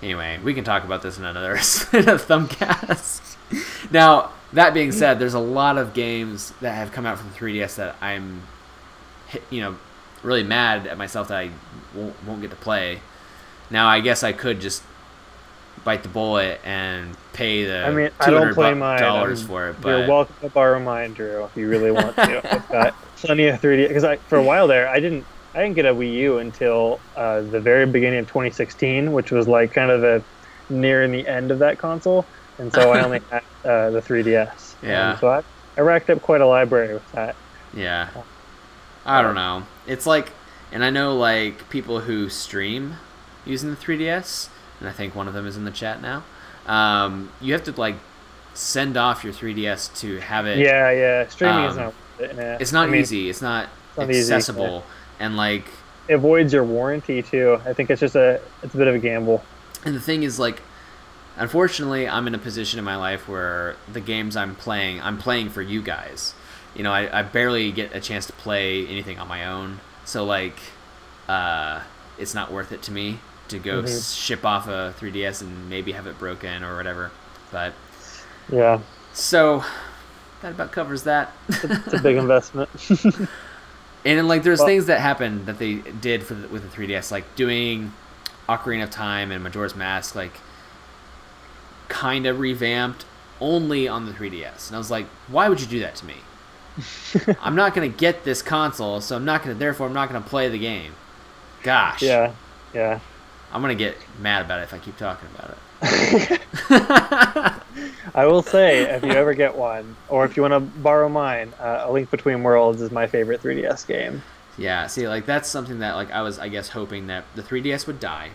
Anyway, we can talk about this in another in a Thumbcast. Now, that being said, there's a lot of games that have come out from the 3DS that I'm, you know, really mad at myself that I won't get to play. Now, I guess I could just bite the bullet and pay the $200 for it. But you're welcome to borrow mine, Drew, if you really want to. I've got plenty of 3D because for a while there, I didn't get a Wii U until the very beginning of 2016, which was like kind of near the end of that console, and so I only had the 3DS. Yeah. So I racked up quite a library with that. Yeah. I don't know. It's like, and I know like people who stream using the 3DS. And I think one of them is in the chat now. You have to like send off your 3DS to have it. Yeah. Streaming is not. It's not easy. It's not accessible, and like it voids your warranty too. I think it's just it's a bit of a gamble. And the thing is, like, unfortunately, I'm in a position in my life where the games I'm playing for you guys. You know, I barely get a chance to play anything on my own. So like, it's not worth it to me to go ship off a 3DS and maybe have it broken or whatever. But yeah, so that about covers that. It's a big investment. And then, like, there's things that happened that they did with the 3DS, like doing Ocarina of Time and Majora's Mask, like kind of revamped only on the 3DS. And I was like, why would you do that to me? I'm not gonna get this console, so therefore I'm not gonna play the game. Gosh. Yeah. I'm going to get mad about it if I keep talking about it. I will say, if you ever get one, or if you want to borrow mine, A Link Between Worlds is my favorite 3DS game. Yeah, see, like, that's something that, like, I was, I guess, hoping that the 3DS would die,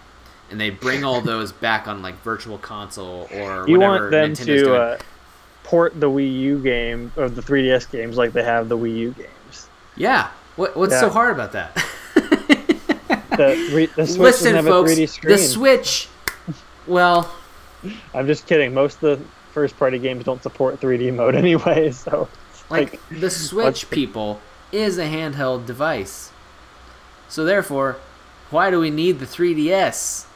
and they'd bring all those back on, like, Virtual Console or you whatever want them Nintendo's to doing. Port the Wii U game, or the 3DS games, like they have the Wii U games. Yeah. What's so hard about that? The Switch Listen, doesn't have folks, a 3D screen. the Switch, well... I'm just kidding. Most of the first-party games don't support 3D mode anyway, so... Like, the Switch, people, is a handheld device. So therefore, why do we need the 3DS?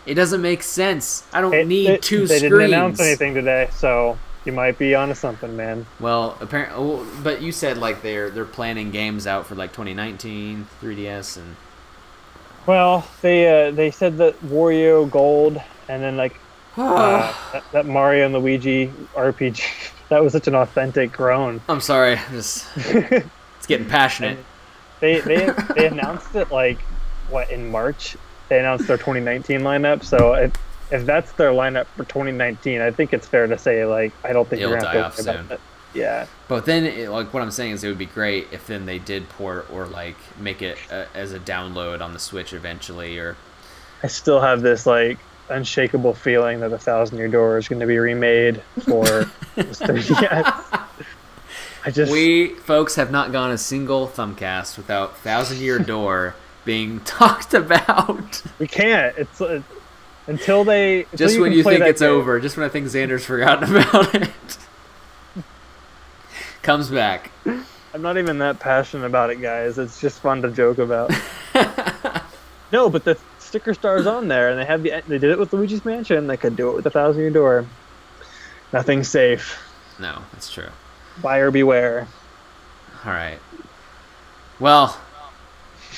It doesn't make sense. I don't need two screens. They didn't announce anything today, so you might be onto something, man. Well, apparently, but you said like they're planning games out for like 2019 3DS and. Well, they said that Wario Gold and then like that Mario and Luigi RPG. That was such an authentic groan. I'm sorry, it's getting passionate. They announced it like in March. They announced their 2019 lineup. So if that's their lineup for 2019, I think it's fair to say like I don't think it'll you're gonna die have to off worry soon. about it. Yeah. But then, like, what I'm saying is it would be great if then they did port or, like, make it as a download on the Switch eventually, or... I still have this, like, unshakable feeling that 1,000 Year Door is going to be remade for this 3DS. We, folks, have not gone a single Thumbcast without 1,000 Year Door being talked about. We can't. It's... until they... Just when you think it's over. Just when I think Xander's forgotten about it. Comes back. I'm not even that passionate about it, guys. It's just fun to joke about. No, but the sticker star's on there, and they did it with Luigi's Mansion. They could do it with the Thousand Year Door. Nothing's safe. No, that's true. Buyer beware. All right. Well,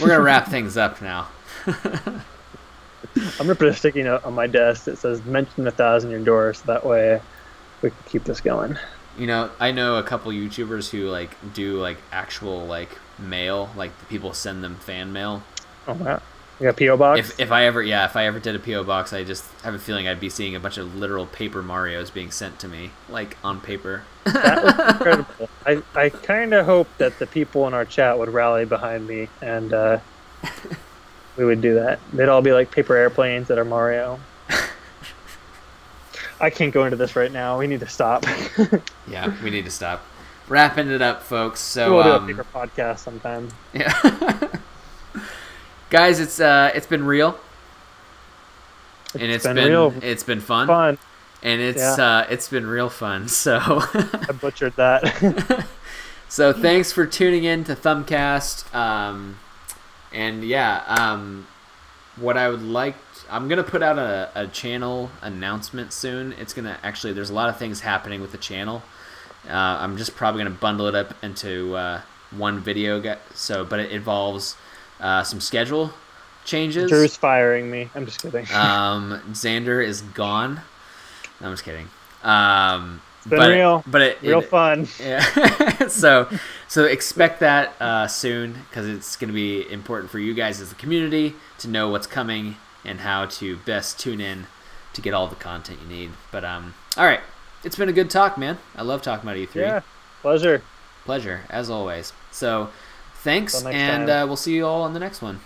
we're gonna wrap things up now. I'm gonna put a sticky note on my desk that says "Mention the Thousand Year Door," so that way we can keep this going. You know, I know a couple YouTubers who like do like actual like mail, like the people send them fan mail. Oh wow. You got a P.O. box? If I ever did a P.O. box, I just have a feeling I'd be seeing a bunch of literal paper Marios being sent to me, like on paper. That was incredible. I kind of hope that the people in our chat would rally behind me and we would do that. They'd all be like paper airplanes that are Mario. I can't go into this right now. We need to stop. Yeah, we need to stop. Wrapping it up, folks. So we'll do a paper podcast sometime. Yeah. Guys, it's been real. It's been fun. And it's been real fun. So I butchered that. So thanks for tuning in to Thumbcast. What I would like, I'm gonna put out a channel announcement soon. It's gonna actually, there's a lot of things happening with the channel. I'm just probably gonna bundle it up into one video. But it involves some schedule changes. Drew's firing me. I'm just kidding. Xander is gone. No, I'm just kidding. It's been real fun. Yeah. so expect that soon, because it's going to be important for you guys as the community to know what's coming and how to best tune in to get all the content you need. But all right, it's been a good talk, man. I love talking about E3. Yeah, pleasure as always. So thanks, and we'll see you all on the next one.